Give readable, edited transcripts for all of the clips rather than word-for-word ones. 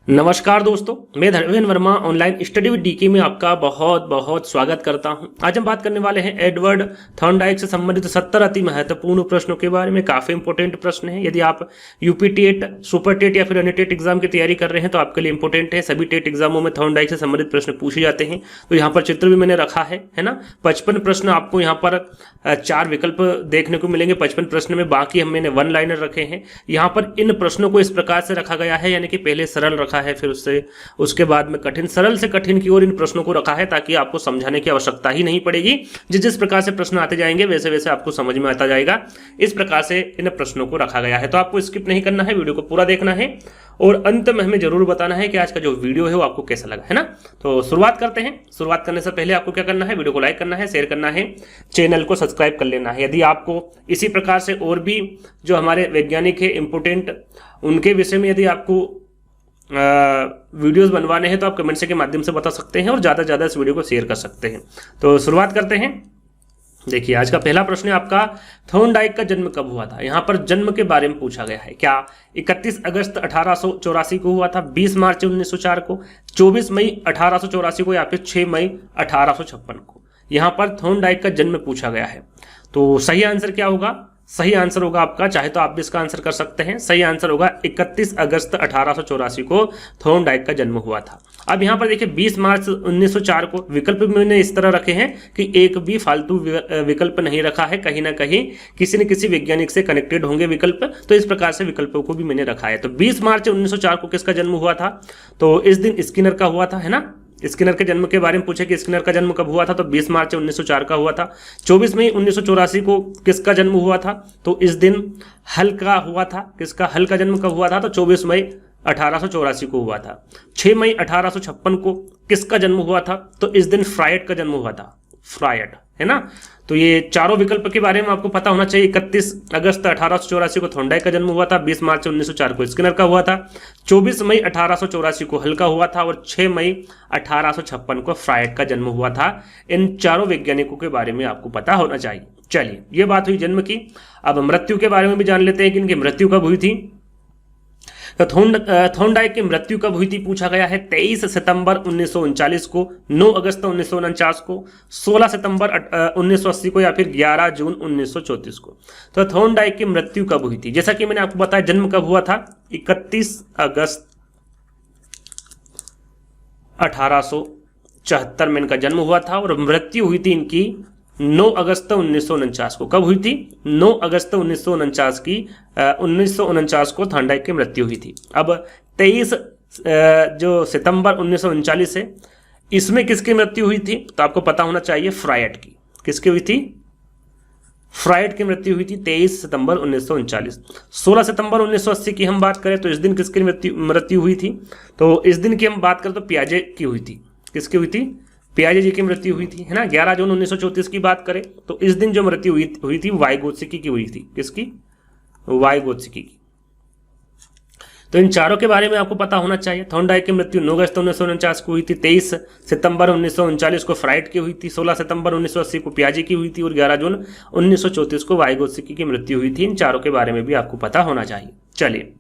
नमस्कार दोस्तों, मैं Dharmendra Verma online study with DK में आपका बहुत बहुत स्वागत करता हूं। आज हम बात करने वाले हैं एडवर्ड थॉर्नडाइक से संबंधित 70 अति महत्वपूर्ण प्रश्नों के बारे में। काफी इंपॉर्टेंट प्रश्न है। यदि आप यूपी टेट, सुपर टेट या फिर अन्य टेट एग्जाम की तैयारी कर रहे हैं तो आपके लिए इंपॉर्टेंट है। सभी टेट एग्जामों में थॉर्नडाइक से संबंधित प्रश्न पूछे जाते हैं। तो यहाँ पर चित्र भी मैंने रखा है ना। 55 प्रश्न आपको यहाँ पर 4 विकल्प देखने को मिलेंगे 55 प्रश्न में। बाकी मैंने वन लाइनर रखे हैं। यहाँ पर इन प्रश्नों को इस प्रकार से रखा गया है, यानी कि पहले सरल रखा है, फिर उसके बाद में कठिन, सरल से कठिन की ओर इन प्रश्नों को रखा है ताकि आपको समझाने की आवश्यकता ही नहीं पड़ेगी। जिस प्रकार से प्रश्न आते जाएंगे वैसे वैसे आपको समझ में आता जाएगा। इस प्रकार से इन प्रश्नों को रखा गया है। तो आपको स्किप नहीं करना है, वीडियो को पूरा देखना है और अंत में हमें जरूर बताना है कि आज का जो वीडियो है वो आपको कैसा लगा, है ना। तो शुरुआत करते हैं। शुरुआत करने से पहले आपको क्या करना है, वीडियो को लाइक करना है, शेयर करना है, चैनल को सब्सक्राइब कर लेना है। यदि आपको इसी प्रकार से और भी जो हमारे वैज्ञानिक है इंपोर्टेंट, उनके विषय में यदि आपको वीडियोस बनवाने हैं तो आप कमेंट से के माध्यम से बता सकते हैं और ज़्यादा से ज़्यादा इस वीडियो को शेयर कर सकते हैं। तो शुरुआत करते हैं। देखिए, आज का पहला प्रश्न है आपका, थॉर्नडाइक का जन्म कब हुआ था। यहाँ पर जन्म के बारे में पूछा गया है। क्या 31 अगस्त 1884 को हुआ था, 20 मार्च 1904 को, 24 मई 1884 को या फिर 6 मई 1856 को। यहाँ पर थॉर्नडाइक का जन्म पूछा गया है। तो सही आंसर क्या होगा? सही आंसर होगा आपका, चाहे तो आप भी इसका आंसर कर सकते हैं। सही आंसर होगा 31 अगस्त 1884 को थॉर्नडाइक का जन्म हुआ था। अब यहाँ पर देखिए 20 मार्च 1904 को। विकल्प मैंने इस तरह रखे हैं कि एक भी फालतू विकल्प नहीं रखा है। कहीं ना कहीं किसी न किसी वैज्ञानिक से कनेक्टेड होंगे विकल्प, तो इस प्रकार से विकल्पों को भी मैंने रखा है। तो 20 मार्च 1904 को किसका जन्म हुआ था? तो इस दिन स्किनर का हुआ था, है ना। स्किनर के जन्म के बारे में पूछे कि स्किनर का जन्म कब हुआ था, तो 20 मार्च 1904 का हुआ था। 24 मई 1984 को किसका जन्म हुआ था? तो इस दिन हल का हुआ था। किसका? हल का जन्म कब हुआ था? तो 24 मई 1884 को हुआ था। 6 मई 1856 को किसका जन्म हुआ था? तो इस दिन फ्रायड का जन्म हुआ था। फ्रायड, है ना। तो ये चारों विकल्प के बारे में आपको पता होना चाहिए। 31 अगस्त 1884 को थॉर्नडाइक का जन्म हुआ था, 20 मार्च 1904 को स्किनर का हुआ था, 24 मई 1884 को हल का हुआ था और 6 मई 1856 को फ्रायड का जन्म हुआ था। इन चारों वैज्ञानिकों के बारे में आपको पता होना चाहिए। चलिए, ये बात हुई जन्म की। अब मृत्यु के बारे में भी जान लेते हैं कि इनकी मृत्यु कब हुई थी। तो थॉर्नडाइक की मृत्यु कब हुई थी पूछा गया है। 23 सितंबर 1939 को, 9 अगस्त 1949 को, 16 सितंबर 1980 को या फिर 11 जून 1934 को। तो थॉर्नडाइक की मृत्यु कब हुई थी? जैसा कि मैंने आपको बताया, जन्म कब हुआ था? 31 अगस्त 1874 में इनका जन्म हुआ था और मृत्यु हुई थी इनकी 9 अगस्त 1949 को। कब हुई थी? 9 अगस्त 1949 को थॉर्नडाइक की मृत्यु हुई थी। अब 23 जो सितंबर 1939 है, इसमें किसकी मृत्यु हुई थी? तो आपको पता होना चाहिए, फ्रायड की। किसकी हुई थी? फ्रायड की मृत्यु हुई थी 23 सितंबर 1939। 16 सितंबर 1980 की हम बात करें तो इस दिन किसकी मृत्यु हुई थी? तो इस दिन की हम बात करें तो पियाजे की हुई थी। किसकी हुई थी? पियाजे जी की मृत्यु हुई थी, है ना। 11 जून 1934 की बात करें तो इस दिन जो मृत्यु हुई थी वाइगोत्स्की की हुई थी। किसकी? वाइगोत्स्की की। तो इन चारों के बारे में आपको पता होना चाहिए। थॉर्नडाइक की मृत्यु 9 अगस्त 1949 को हुई थी, 23 सितंबर 1939 को फ्रायड की हुई थी, 16 सितंबर 1980 को पियाजे की हुई थी और 11 जून 1934 को वाइगोत्स्की की मृत्यु हुई थी। इन चारों के बारे में भी आपको पता होना चाहिए। चलिए,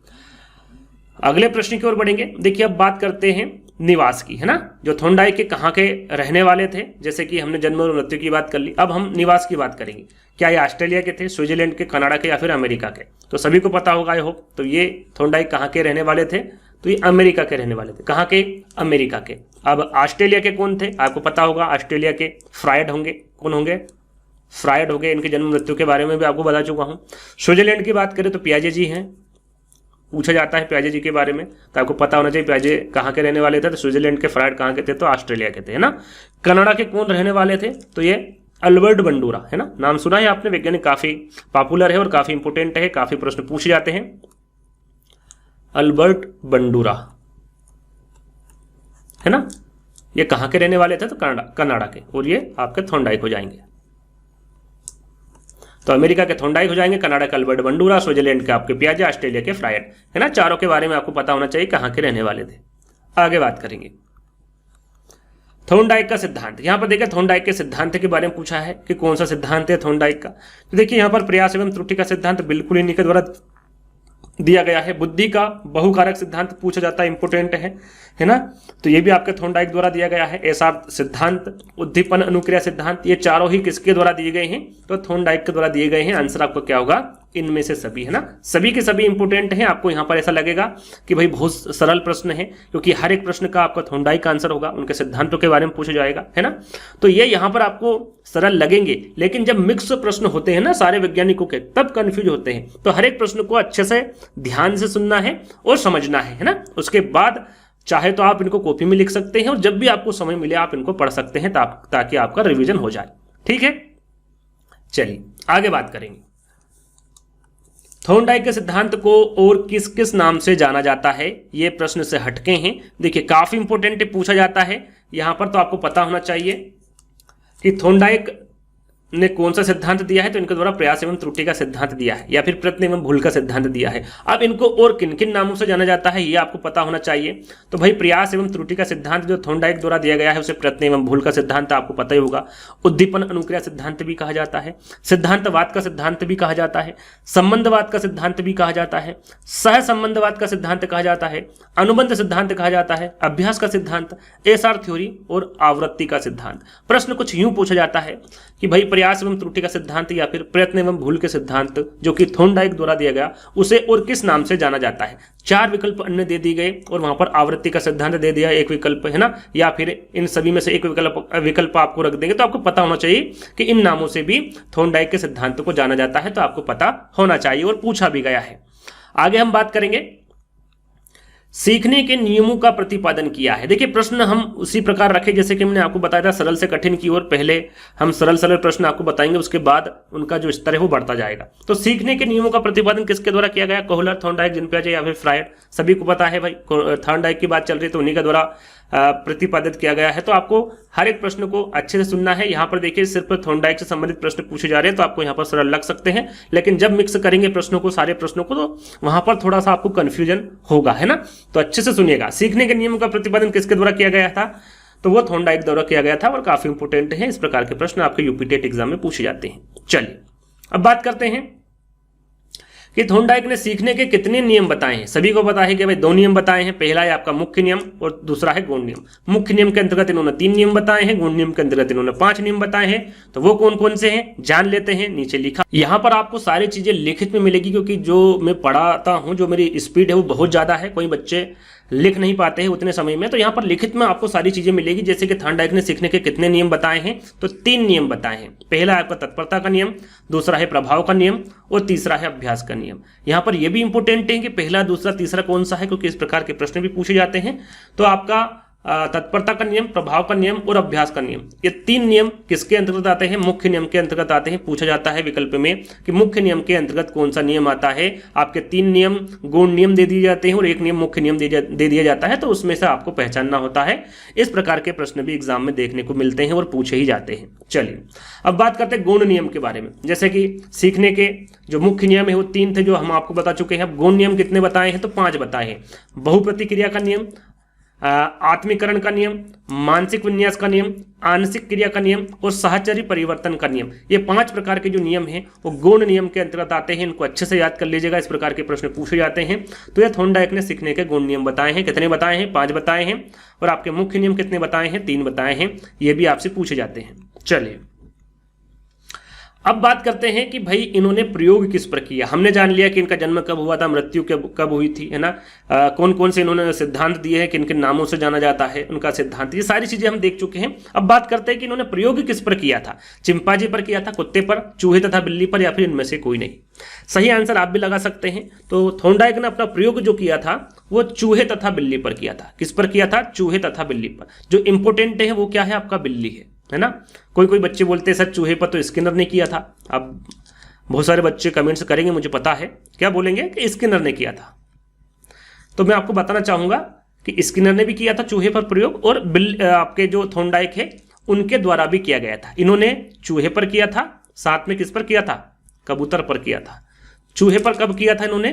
अगले प्रश्न की ओर बढ़ेंगे। देखिए, अब बात करते हैं निवास की, है ना। जो थॉर्नडाइक के कहाँ के रहने वाले थे, जैसे कि हमने जन्म और मृत्यु की बात कर ली। अब हम निवास की बात करेंगे। क्या ये ऑस्ट्रेलिया के थे, स्विट्जरलैंड के, कनाडा के या फिर अमेरिका के? तो सभी को पता होगा, आई होप। तो ये थॉर्नडाइक कहाँ के रहने वाले थे? तो ये अमेरिका के रहने वाले थे। कहाँ के? अमेरिका के। अब ऑस्ट्रेलिया के कौन थे? आपको पता होगा, ऑस्ट्रेलिया के फ्रायड होंगे। कौन होंगे? फ्रायड हो गए। इनके जन्म मृत्यु के बारे में भी आपको बता चुका हूँ। स्विट्जरलैंड की बात करें तो पियाजे जी हैं। पूछा जाता है पियाजे जी के बारे में, तो आपको पता होना चाहिए पियाजे कहाँ के रहने वाले थे। तो स्विट्जरलैंड के। फ्रायड कहाँ के थे? तो ऑस्ट्रेलिया के थे, है ना। कनाडा के कौन रहने वाले थे? तो ये अल्बर्ट बंडूरा, है ना। नाम सुना है आपने, वैज्ञानिक काफी पॉपुलर है और काफी इंपोर्टेंट है, काफी प्रश्न पूछे जाते हैं। अल्बर्ट बंडूरा, है ना। ये कहाँ के रहने वाले थे? तो कनाडा के। और ये आपके थॉर्नडाइक हो जाएंगे। तो अमेरिका के थॉर्नडाइक हो जाएंगे, कनाडा का अल्बर्ट बंडूरा, स्विट्जरलैंड के आपके पियाजे, ऑस्ट्रेलिया के फ्रायड, है ना। चारों के बारे में आपको पता होना चाहिए कहाँ के रहने वाले थे। आगे बात करेंगे थॉर्नडाइक का सिद्धांत। यहाँ पर देखिए, थॉर्नडाइक के सिद्धांत के बारे में पूछा है कि कौन सा सिद्धांत है थॉर्नडाइक का। तो देखिए, यहाँ पर प्रयास एवं त्रुटि का सिद्धांत बिल्कुल इन्हीं के द्वारा दिया गया है। बुद्धि का बहुकारक सिद्धांत पूछा जाता है, इंपोर्टेंट है ना। तो ये भी आपके थॉर्नडाइक द्वारा दिया गया है। एसार सिद्धांत, उद्दीपन अनुक्रिया सिद्धांत, ये चारों ही किसके द्वारा दिए गए हैं? तो थॉर्नडाइक के द्वारा दिए गए हैं। आंसर आपका क्या होगा? इनमें से सभी, है ना। सभी के सभी इंपोर्टेंट हैं। आपको यहां पर ऐसा लगेगा कि भाई बहुत सरल प्रश्न है, क्योंकि हर एक प्रश्न का आपका थॉर्नडाइक का आंसर होगा, उनके सिद्धांतों के बारे में पूछा जाएगा, है ना। तो ये यहां पर आपको सरल लगेंगे, लेकिन जब मिक्स प्रश्न होते हैं ना सारे वैज्ञानिकों के, तब कंफ्यूज होते हैं। तो हर एक प्रश्न को अच्छे से ध्यान से सुनना है और समझना है ना। उसके बाद चाहे तो आप इनको कॉपी में लिख सकते हैं, और जब भी आपको समय मिले आप इनको पढ़ सकते हैं, ताकि आपका रिवीजन हो जाए। ठीक है, चलिए आगे बात करेंगे। थॉर्नडाइक के सिद्धांत को और किस किस नाम से जाना जाता है? ये प्रश्न से हटके हैं। देखिए काफी इंपोर्टेंट पूछा जाता है यहां पर, तो आपको पता होना चाहिए कि थॉर्नडाइक ने कौन सा सिद्धांत दिया है। तो इनके द्वारा प्रयास एवं त्रुटि का सिद्धांत दिया है, या फिर प्रयत्न एवं भूल का सिद्धांत दिया है। अब इनको और किन किन नामों से जाना जाता है ये आपको पता होना चाहिए। तो भाई प्रयास एवं त्रुटि का सिद्धांत जो थॉर्नडाइक द्वारा दिया गया है उसे प्रयत्न एवं भूल का सिद्धांत आपको पता ही होगा। उद्दीपन अनुक्रिया सिद्धांत भी कहा जाता है, सिद्धांतवाद का सिद्धांत भी कहा जाता है, संबंधवाद का सिद्धांत भी कहा जाता है, सह संबंधवाद का सिद्धांत कहा जाता है, अनुबंध सिद्धांत कहा जाता है, अभ्यास का सिद्धांत, एसआर थ्योरी और आवृत्ति का सिद्धांत। प्रश्न कुछ यूं पूछा जाता है कि भाई प्रयास एवं त्रुटि का सिद्धांत या फिर प्रयत्न एवं भूल के सिद्धांत जो कि थॉर्नडाइक द्वारा दिया गया, उसे और किस नाम से जाना जाता है? 4 विकल्प अन्य दे दिए गए, और वहां पर आवृत्ति का सिद्धांत दे दिया एक विकल्प, है ना। या फिर इन सभी में से एक विकल्प आपको रख देंगे। तो आपको पता होना चाहिए कि इन नामों से भी थॉर्नडाइक के सिद्धांत को जाना जाता है, तो आपको पता होना चाहिए, और पूछा भी गया है। आगे हम बात करेंगे सीखने के नियमों का प्रतिपादन किया है। देखिए प्रश्न हम उसी प्रकार रखे जैसे कि मैंने आपको बताया था, सरल से कठिन की ओर। पहले हम सरल सरल प्रश्न आपको बताएंगे, उसके बाद उनका जो स्तर है वो बढ़ता जाएगा। तो सीखने के नियमों का प्रतिपादन किसके द्वारा किया गया? कोहलर, थॉर्नडाइक, जिन पियाजे या फिर फ्रायड। सभी को पता है भाई, थॉर्नडाइक की बात चल रही है तो उन्हीं के द्वारा प्रतिपादित किया गया है। तो आपको हर एक प्रश्न को अच्छे से सुनना है। यहाँ पर देखिए सिर्फ थॉर्नडाइक से संबंधित प्रश्न पूछे जा रहे हैं, तो आपको यहाँ पर सरल लग सकते हैं, लेकिन जब मिक्स करेंगे प्रश्नों को, सारे प्रश्नों को, तो वहां पर थोड़ा सा आपको कंफ्यूजन होगा, है ना। तो अच्छे से सुनिएगा। सीखने के नियमों का प्रतिपादन किसके द्वारा किया गया था? तो वो थॉर्नडाइक द्वारा किया गया था, और काफी इंपोर्टेंट है। इस प्रकार के प्रश्न आपके यूपीटेट एग्जाम में पूछे जाते हैं। चलिए अब बात करते हैं कि थॉर्नडाइक ने सीखने के कितने नियम बताए हैं। सभी को पता है कि भाई 2 नियम बताए हैं। पहला है आपका मुख्य नियम और दूसरा है गौण नियम। मुख्य नियम के अंतर्गत इन्होंने 3 नियम बताए हैं, गौण नियम के अंतर्गत इन्होंने 5 नियम बताए हैं। तो वो कौन कौन से हैं जान लेते हैं। नीचे लिखा, यहाँ पर आपको सारी चीजें लिखित में मिलेगी, क्योंकि जो मैं पढ़ाता हूँ, जो मेरी स्पीड है वो बहुत ज्यादा है। कोई बच्चे लिख नहीं पाते हैं उतने समय में, तो यहाँ पर लिखित में आपको सारी चीजें मिलेगी। जैसे कि थॉर्नडाइक ने सीखने के कितने नियम बताए हैं, तो 3 नियम बताए हैं। पहला है आपका तत्परता का नियम, दूसरा है प्रभाव का नियम, और तीसरा है अभ्यास का नियम। यहाँ पर यह भी इंपोर्टेंट है कि पहला, दूसरा, तीसरा कौन सा है, क्योंकि इस प्रकार के प्रश्न भी पूछे जाते हैं। तो आपका तत्परता का नियम, प्रभाव का नियम और अभ्यास का नियम, ये 3 नियम किसके अंतर्गत आते हैं? मुख्य नियम के अंतर्गत आते हैं। पूछा जाता है विकल्प में कि मुख्य नियम के अंतर्गत कौन सा नियम आता है। आपके 3 नियम गौण नियम दे दिए जाते हैं और 1 नियम मुख्य नियम दे दिया जाता है, तो उसमें से आपको पहचानना होता है। इस प्रकार के प्रश्न भी एग्जाम में देखने को मिलते हैं और पूछे ही जाते हैं। चलिए अब बात करते हैं गौण नियम के बारे में। जैसे कि सीखने के जो मुख्य नियम है वो 3 थे, जो हम आपको बता चुके हैं। अब गौण नियम कितने बताए हैं? तो 5 बताए हैं। बहुप्रतिक्रिया का नियम, आत्मीकरण का नियम, मानसिक विन्यास का नियम, आंशिक क्रिया का नियम और साहचर्य परिवर्तन का नियम। ये 5 प्रकार के जो नियम हैं वो गौण नियम के अंतर्गत आते हैं। इनको अच्छे से याद कर लीजिएगा, इस प्रकार के प्रश्न पूछे जाते हैं। तो ये थॉर्नडाइक ने सीखने के गौण नियम बताए हैं। कितने बताए हैं? 5 बताए हैं। और आपके मुख्य नियम कितने बताए हैं? 3 बताए हैं। ये भी आपसे पूछे जाते हैं। चलिए अब बात करते हैं कि भाई इन्होंने प्रयोग किस पर किया। हमने जान लिया कि इनका जन्म कब हुआ था, मृत्यु कब हुई थी, है ना। कौन कौन से इन्होंने सिद्धांत दिए हैं, किन किन नामों से जाना जाता है उनका सिद्धांत, ये सारी चीजें हम देख चुके हैं। अब बात करते हैं कि इन्होंने प्रयोग किस पर किया था। चिंपांजी पर किया था, कुत्ते पर, चूहे तथा बिल्ली पर, या फिर इनमें से कोई नहीं। सही आंसर आप भी लगा सकते हैं। तो थॉर्नडाइक ने अपना प्रयोग जो किया था वो चूहे तथा बिल्ली पर किया था। किस पर किया था? चूहे तथा बिल्ली पर। जो इंपोर्टेंट है वो क्या है? आपका बिल्ली है ना। कोई बच्चे बोलते हैं सर चूहे पर तो स्किनर ने किया था। अब बहुत सारे बच्चे कमेंट्स करेंगे, मुझे पता है क्या बोलेंगे कि स्किनर ने किया था। तो मैं आपको बताना चाहूंगा कि स्किनर ने भी किया था चूहे पर प्रयोग, और आपके जो थॉर्नडाइक है उनके द्वारा भी किया गया था। इन्होंने चूहे पर किया था, साथ में किस पर किया था? कबूतर पर किया था। चूहे पर कब किया था इन्होंने?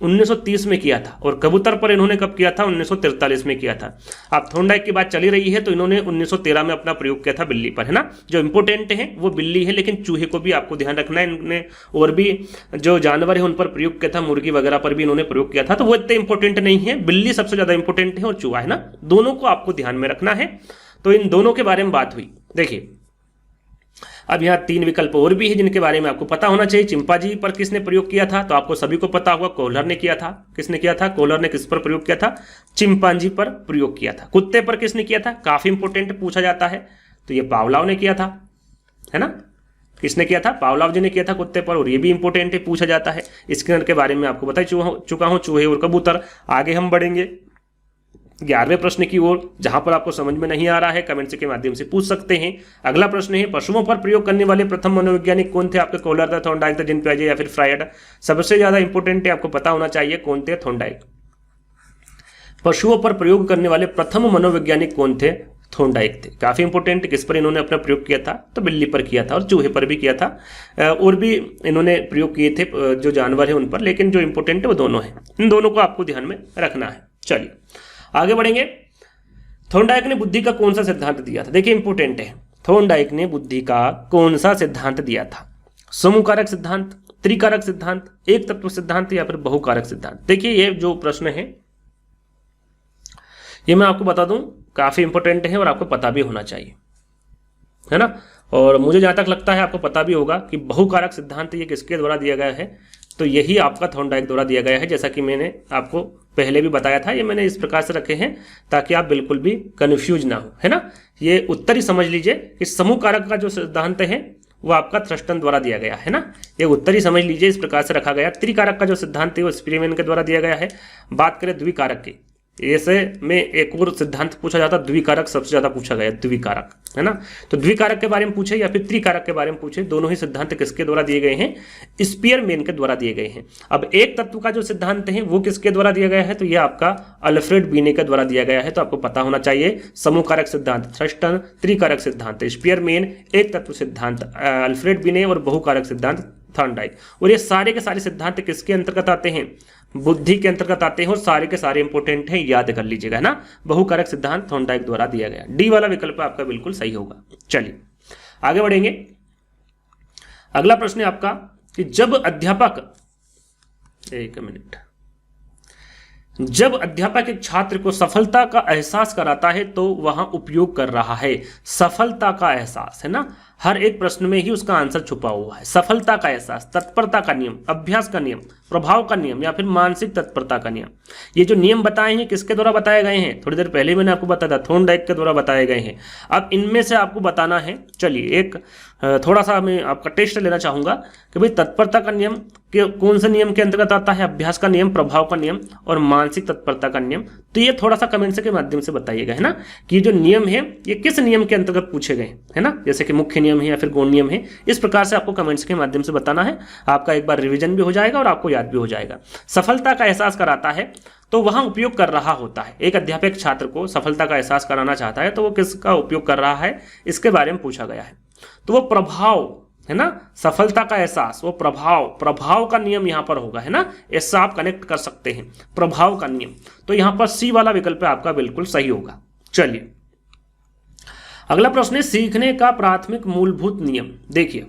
1930 में किया था, और कबूतर पर इन्होंने कब किया था? 1943 में किया था। अब थॉर्नडाइक की बात चली रही है तो इन्होंने 1913 में अपना प्रयोग किया था बिल्ली पर, है ना। जो इंपोर्टेंट है वो बिल्ली है, लेकिन चूहे को भी आपको ध्यान रखना है। इन्होंने और भी जो जानवर है उन पर प्रयोग किया था, मुर्गी वगैरह पर भी इन्होंने प्रयोग किया था, तो वो इतने इंपॉर्टेंट नहीं है। बिल्ली सबसे ज्यादा इंपॉर्टेंट है और चूहा, है ना। दोनों को आपको ध्यान में रखना है। तो इन दोनों के बारे में बात हुई। देखिए अब यहाँ 3 विकल्प और भी है जिनके बारे में आपको पता होना चाहिए। चिंपांजी पर किसने प्रयोग किया था? तो आपको सभी को पता होगा, कोहलर ने किया था। किसने किया था? कोहलर ने किस पर प्रयोग किया था? चिंपांजी पर प्रयोग किया था। कुत्ते पर किसने किया था? काफी इंपोर्टेंट पूछा जाता है, तो ये पावलोव ने किया था, है ना। किसने किया था? पावलोव जी ने किया था कुत्ते पर, और ये भी इंपोर्टेंट है, पूछा जाता है। स्किनर के बारे में आपको बता चुका हूं, चूहे और कबूतर। आगे हम बढ़ेंगे 11वें प्रश्न की ओर, जहां पर आपको समझ में नहीं आ रहा है कमेंट्स के माध्यम से पूछ सकते हैं। अगला प्रश्न है, पशुओं पर प्रयोग करने वाले प्रथम मनोवैज्ञानिक कौन थे? आपके कोहलर था, थॉर्नडाइक था, जीन पियाजे या फिर फ्रायड? सबसे ज्यादा इंपोर्टेंट है, आपको पता होना चाहिए कौन थे? थॉर्नडाइक। पशुओं पर प्रयोग करने वाले प्रथम मनोवैज्ञानिक कौन थे? थॉर्नडाइक थे। काफी इंपोर्टेंट, किस पर इन्होंने अपना प्रयोग किया था? तो बिल्ली पर किया था और चूहे पर भी किया था। और भी इन्होंने प्रयोग किए थे जो जानवर है उन पर, लेकिन जो इंपोर्टेंट है वो दोनों है। इन दोनों को आपको ध्यान में रखना है। चलिए आगे बढ़ेंगे। थॉर्नडाइक ने बुद्धि का कौन सा सिद्धांत दिया था? देखिए इंपोर्टेंट है, थॉर्नडाइक ने बुद्धि का कौन सा सिद्धांत दिया था? समूहकारक सिद्धांत, त्रिकारक सिद्धांत, एक तत्व सिद्धांत या फिर बहुकारक सिद्धांत? देखिए ये जो प्रश्न है ये मैं आपको बता दूं काफी इंपोर्टेंट है और आपको पता भी होना चाहिए, है ना। और मुझे जहां तक लगता है आपको पता भी होगा कि बहुकारक सिद्धांत ये किसके द्वारा दिया गया है? तो यही आपका थॉर्नडाइक द्वारा दिया गया है। जैसा कि मैंने आपको पहले भी बताया था, ये मैंने इस प्रकार से रखे हैं ताकि आप बिल्कुल भी कंफ्यूज ना हो, है ना। ये उत्तर ही समझ लीजिए कि समूह कारक का जो सिद्धांत है वो आपका थ्रस्टन द्वारा दिया गया है ना। ये उत्तर ही समझ लीजिए, इस प्रकार से रखा गया। त्रिकारक का जो सिद्धांत है वो स्पीरमैन के द्वारा दिया गया है। बात करें द्विकारक की, ऐसे में एक और सिद्धांत पूछा जाता, द्विकारक सबसे ज्यादा पूछा गया, द्विकारक, है ना। तो द्विकारक के बारे में पूछे या फिर त्रिकारक के बारे में पूछे, दोनों ही सिद्धांत किसके द्वारा दिए गए हैं? स्पीयरमैन के द्वारा दिए गए हैं। अब एक तत्व का जो सिद्धांत है वो किसके द्वारा दिया गया है? तो ये आपका अल्फ्रेड बीने के द्वारा दिया गया है। तो आपको पता होना चाहिए, समूह कारक सिद्धांत थ्रस्टन, त्रिकारक सिद्धांत स्पीयरमैन, एक तत्व सिद्धांत अल्फ्रेड बीने और बहुकारक सिद्धांत थॉर्नडाइक। और ये सारे के सारे सिद्धांत किसके अंतर्गत आते हैं? बुद्धि के अंतर्गत आते हैं, और सारे के सारे इंपोर्टेंट हैं, याद कर लीजिएगा, है ना। बहुकारक सिद्धांत थॉर्नडाइक द्वारा दिया गया। डी वाला विकल्प आपका बिल्कुल सही होगा। चलिए आगे बढ़ेंगे। अगला प्रश्न है आपका कि जब अध्यापक, एक मिनट, जब अध्यापक एक छात्र को सफलता का एहसास कराता है तो वहां उपयोग कर रहा है। सफलता का एहसास, है ना, हर एक प्रश्न में ही उसका आंसर छुपा हुआ है। सफलता का एहसास, तत्परता का नियम, अभ्यास का नियम, प्रभाव का नियम या फिर मानसिक तत्परता का नियम। ये जो नियम बताए हैं किसके द्वारा बताए गए हैं? थोड़ी देर पहले मैंने आपको बताया था, थॉर्नडाइक के द्वारा बताए गए हैं। अब इनमें से आपको बताना है। चलिए एक थोड़ा सा मैं आपका टेस्ट लेना चाहूंगा कि भाई तत्परता का नियम कौन से नियम के अंतर्गत आता है? अभ्यास का नियम, प्रभाव का नियम और मानसिक तत्परता का नियम। तो ये थोड़ा सा कमेंट्स के माध्यम से बताइएगा, है ना, कि जो नियम है ये किस नियम के अंतर्गत पूछे गए, है ना। जैसे कि मुख्य नियम है या फिर गौण नियम है, इस प्रकार से आपको कमेंट्स के माध्यम से बताना है। आपका एक बार रिवीजन भी हो जाएगा और आपको याद भी हो जाएगा। सफलता का एहसास कराता है तो वहां उपयोग कर रहा होता है। एक अध्यापक छात्र को सफलता का एहसास कराना चाहता है तो वो किसका उपयोग कर रहा है, इसके बारे में पूछा गया है। तो वो प्रभाव, है ना, सफलता का एहसास, वो प्रभाव का नियम यहां पर होगा, है ना। ऐसा आप कनेक्ट कर सकते हैं, प्रभाव का नियम। तो यहां पर सी वाला विकल्प आपका बिल्कुल सही होगा। चलिए अगला प्रश्न है, सीखने का प्राथमिक मूलभूत नियम। देखिए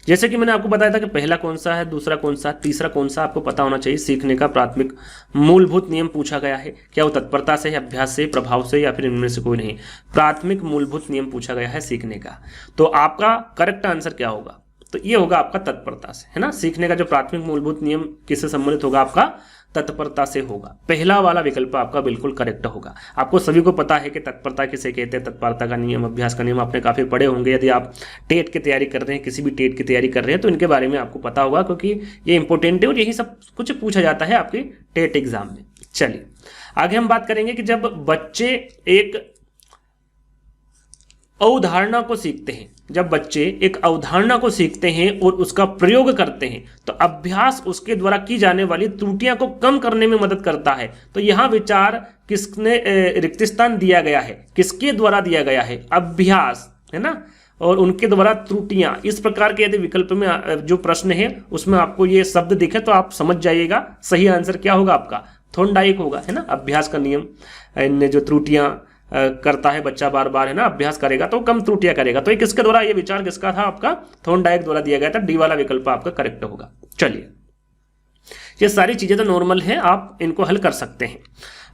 जैसे कि मैंने आपको बताया था कि पहला कौन सा है, दूसरा कौन सा, तीसरा कौन सा, आपको पता होना चाहिए। सीखने का प्राथमिक मूलभूत नियम पूछा गया है, क्या वो तत्परता से, अभ्यास से, प्रभाव से या फिर इनमें से कोई नहीं? प्राथमिक मूलभूत नियम पूछा गया है सीखने का। तो आपका करेक्ट आंसर क्या होगा? तो ये होगा आपका तत्परता से, है ना। सीखने का जो प्राथमिक मूलभूत नियम किससे संबंधित होगा? आपका तत्परता से होगा। पहला वाला विकल्प आपका बिल्कुल करेक्ट होगा। आपको सभी को पता है कि तत्परता किसे कहते हैं। तत्परता का नियम, अभ्यास का नियम आपने काफी पढ़े होंगे। यदि आप टेट की तैयारी कर रहे हैं, किसी भी टेट की तैयारी कर रहे हैं, तो इनके बारे में आपको पता होगा, क्योंकि ये इंपॉर्टेंट है और यही सब कुछ पूछा जाता है आपके टेट एग्जाम में। चलिए आगे हम बात करेंगे कि जब बच्चे एक अवधारणा को सीखते हैं, जब बच्चे एक अवधारणा को सीखते हैं और उसका प्रयोग करते हैं तो अभ्यास उसके द्वारा की जाने वाली त्रुटियां को कम करने में मदद करता है। तो यहां विचार किसने रिक्त स्थान दिया गया है, किसके द्वारा दिया गया है? अभ्यास, है ना। और उनके द्वारा त्रुटियां, इस प्रकार के यदि विकल्प में जो प्रश्न है उसमें आपको ये शब्द दिखे तो आप समझ जाइएगा सही आंसर क्या होगा आपका थॉर्नडाइक होगा, है ना। अभ्यास का नियम, इनमें जो त्रुटियां करता है बच्चा बार बार, है ना, अभ्यास करेगा तो कम त्रुटियां करेगा। तो ये किसके द्वारा, ये विचार किसका था आपका थॉर्नडाइक द्वारा दिया गया था। डी वाला विकल्प आपका करेक्ट होगा। चलिए, ये सारी चीजें तो नॉर्मल है, आप इनको हल कर सकते हैं।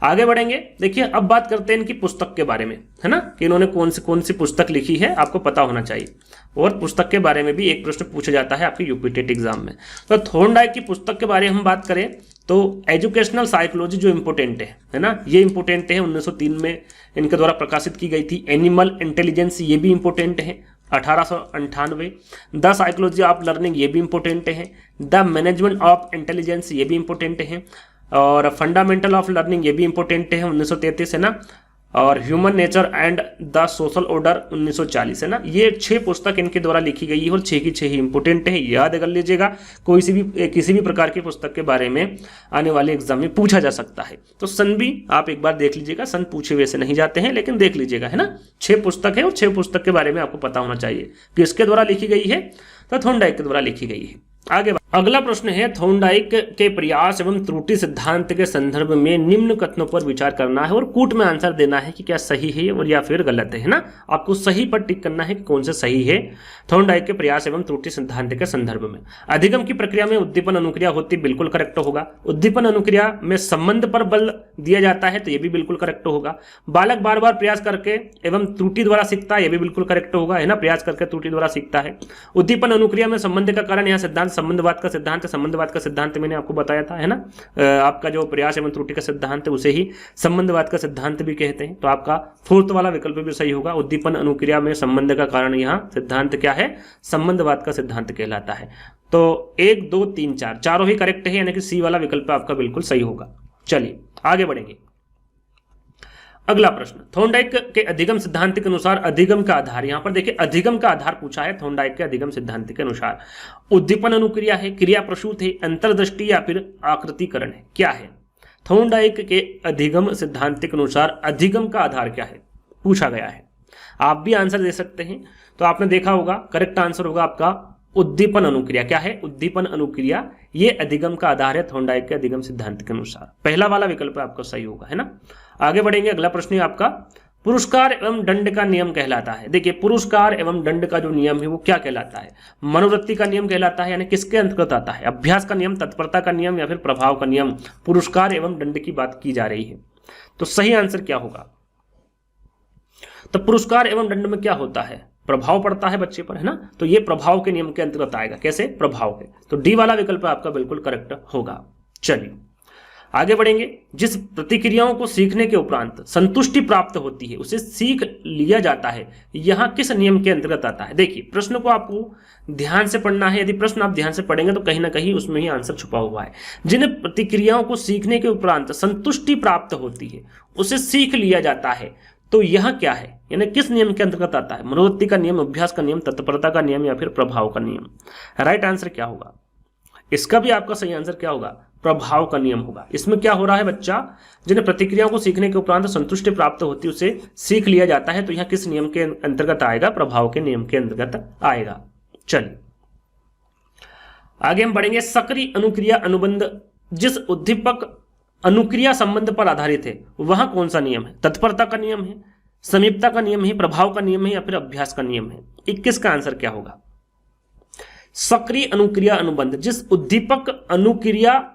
आगे बढ़ेंगे। देखिए अब बात करते हैं इनकी पुस्तक के बारे में, है ना, कि इन्होंने कौन सी पुस्तक लिखी है, आपको पता होना चाहिए। और पुस्तक के बारे में भी एक प्रश्न पूछा जाता है आपके यूपी टेट एग्जाम में। तो थॉर्नडाइक की पुस्तक के बारे में हम बात करें तो एजुकेशनल साइकोलॉजी जो इंपोर्टेंट है ना, ये इंपोर्टेंट है, 1903 में इनके द्वारा प्रकाशित की गई थी। एनिमल इंटेलिजेंस, ये भी इंपोर्टेंट है, 1898। द साइकोलॉजी ऑफ लर्निंग, ये भी इंपोर्टेंट है। द मैनेजमेंट ऑफ इंटेलिजेंस, ये भी इंपोर्टेंट है। और फंडामेंटल ऑफ लर्निंग, ये भी इंपोर्टेंट है, 1933, है ना। और human nature and the social order, 1940, है ना। ये 6 पुस्तक इनके द्वारा लिखी गई है और 6 की 6 ही इंपोर्टेंट है, याद कर लीजिएगा। किसी भी प्रकार की पुस्तक के बारे में आने वाले एग्जाम में पूछा जा सकता है। तो सन भी आप एक बार देख लीजिएगा, सन पूछे वैसे नहीं जाते हैं लेकिन देख लीजिएगा, है ना। 6 पुस्तक है और 6 पुस्तक के बारे में आपको पता होना चाहिए किसके द्वारा लिखी गई है, तो थॉर्नडाइक के द्वारा लिखी गई है। आगे अगला प्रश्न है, थॉर्नडाइक के प्रयास एवं त्रुटि सिद्धांत के संदर्भ में निम्न कथनों पर विचार करना है और कूट में आंसर देना है कि क्या सही है और या फिर गलत है ना। आपको सही पर टिक करना है कि कौन से सही है। थॉर्नडाइक के प्रयास एवं त्रुटि सिद्धांत के संदर्भ में अधिगम की प्रक्रिया में उद्दीपन अनुक्रिया होती, बिल्कुल करेक्ट होगा। उद्दीपन अनुक्रिया में संबंध पर बल दिया जाता है, तो यह भी बिल्कुल करेक्ट होगा। बालक बार बार प्रयास करके एवं त्रुटि द्वारा सीखता है, यह भी बिल्कुल करेक्ट होगा, है ना, प्रयास करके त्रुटि द्वारा सीखता है। उद्दीपन अनुक्रिया में संबंध का कारण, यहाँ सिद्धांत संबंधवाद का सिद्धांत है। संबंधवाद का सिद्धांत मैंने आपको बताया था, है ना। आपका जो प्रयास एवं त्रुटि का सिद्धांत है उसे ही संबंधवाद का सिद्धांत भी कहते हैं। तो आपका 4th वाला विकल्प भी सही होगा। उद्दीपन अनुक्रिया में संबंध का कारण, यहाँ सिद्धांत क्या है, संबंधवाद का सिद्धांत कहलाता है। तो 1 2 3 4 चारों ही करेक्ट है, यानी कि सी वाला विकल्प आपका बिल्कुल सही होगा। चलिए आगे बढ़ेंगे। अगला प्रश्न, थॉर्नडाइक के अधिगम सिद्धांत के अनुसार अधिगम का आधार, यहां पर देखिए अधिगम का आधार पूछा है। थॉर्नडाइक के अधिगम सिद्धांत के अनुसार उद्दीपन अनुक्रिया है, क्रिया प्रसूत है, अंतर्दृष्टि या फिर आकृतिकरण है, क्या है। थॉर्नडाइक के अधिगम सिद्धांत के अनुसार अधिगम का आधार क्या है, पूछा गया है। आप भी आंसर दे सकते हैं। तो आपने देखा होगा करेक्ट आंसर होगा आपका उद्दीपन अनुक्रिया। क्या है, उद्दीपन अनुक्रिया, ये अधिगम का आधार है थॉर्नडाइक के अधिगम सिद्धांत के अनुसार। पहला वाला विकल्प आपका सही होगा, है ना। आगे बढ़ेंगे। अगला प्रश्न है आपका, पुरस्कार एवं दंड का नियम कहलाता है। देखिए पुरस्कार एवं दंड का जो नियम है वो क्या कहलाता है, मनोवृत्ति का नियम कहलाता है, यानी किसके अंतर्गत आता है, अभ्यास का नियम, तत्परता का नियम या फिर प्रभाव का नियम। पुरस्कार एवं दंड की बात की जा रही है, तो सही आंसर क्या होगा। तो पुरस्कार एवं दंड में क्या होता है, प्रभाव पड़ता है बच्चे पर, है ना। तो ये प्रभाव के नियम के अंतर्गत आएगा। कैसे, प्रभाव के। तो डी वाला विकल्प आपका बिल्कुल करेक्ट होगा। चलिए आगे बढ़ेंगे। जिस प्रतिक्रियाओं को सीखने के उपरांत संतुष्टि प्राप्त होती है उसे सीख लिया जाता है, यहां किस नियम के अंतर्गत आता है। देखिए प्रश्न को आपको ध्यान से पढ़ना है। यदि प्रश्न आप ध्यान से पढ़ेंगे तो कहीं ना कहीं उसमें ही आंसर छुपा हुआ है। जिन प्रतिक्रियाओं को सीखने के उपरांत संतुष्टि प्राप्त होती है उसे सीख लिया जाता है, तो यह क्या है, यानी किस नियम के अंतर्गत आता है। मनोवृत्ति का नियम, अभ्यास का नियम, तत्परता का नियम या फिर प्रभाव का नियम। राइट आंसर क्या होगा, इसका भी आपका सही आंसर क्या होगा, प्रभाव का नियम होगा। इसमें क्या हो रहा है, बच्चा जिन्हें प्रतिक्रियाओं को सीखने के उपरांत संतुष्टि प्राप्त होती है उसे सीख लिया जाता है, तो यह किस नियम के अंतर्गत आएगा, प्रभाव के नियम के अंतर्गत आएगा। चलिए आगे हम बढ़ेंगे। सक्रिय अनुक्रिया अनुबंध जिस उद्दीपक अनुक्रिया संबंध पर आधारित है वहां कौन सा नियम है, तत्परता का नियम है, समीपता का नियम है, प्रभाव का नियम है या फिर अभ्यास का नियम है। 21 का आंसर क्या होगा। सक्रिय अनुक्रिया अनुबंध जिस उद्दीपक अनुक्रिया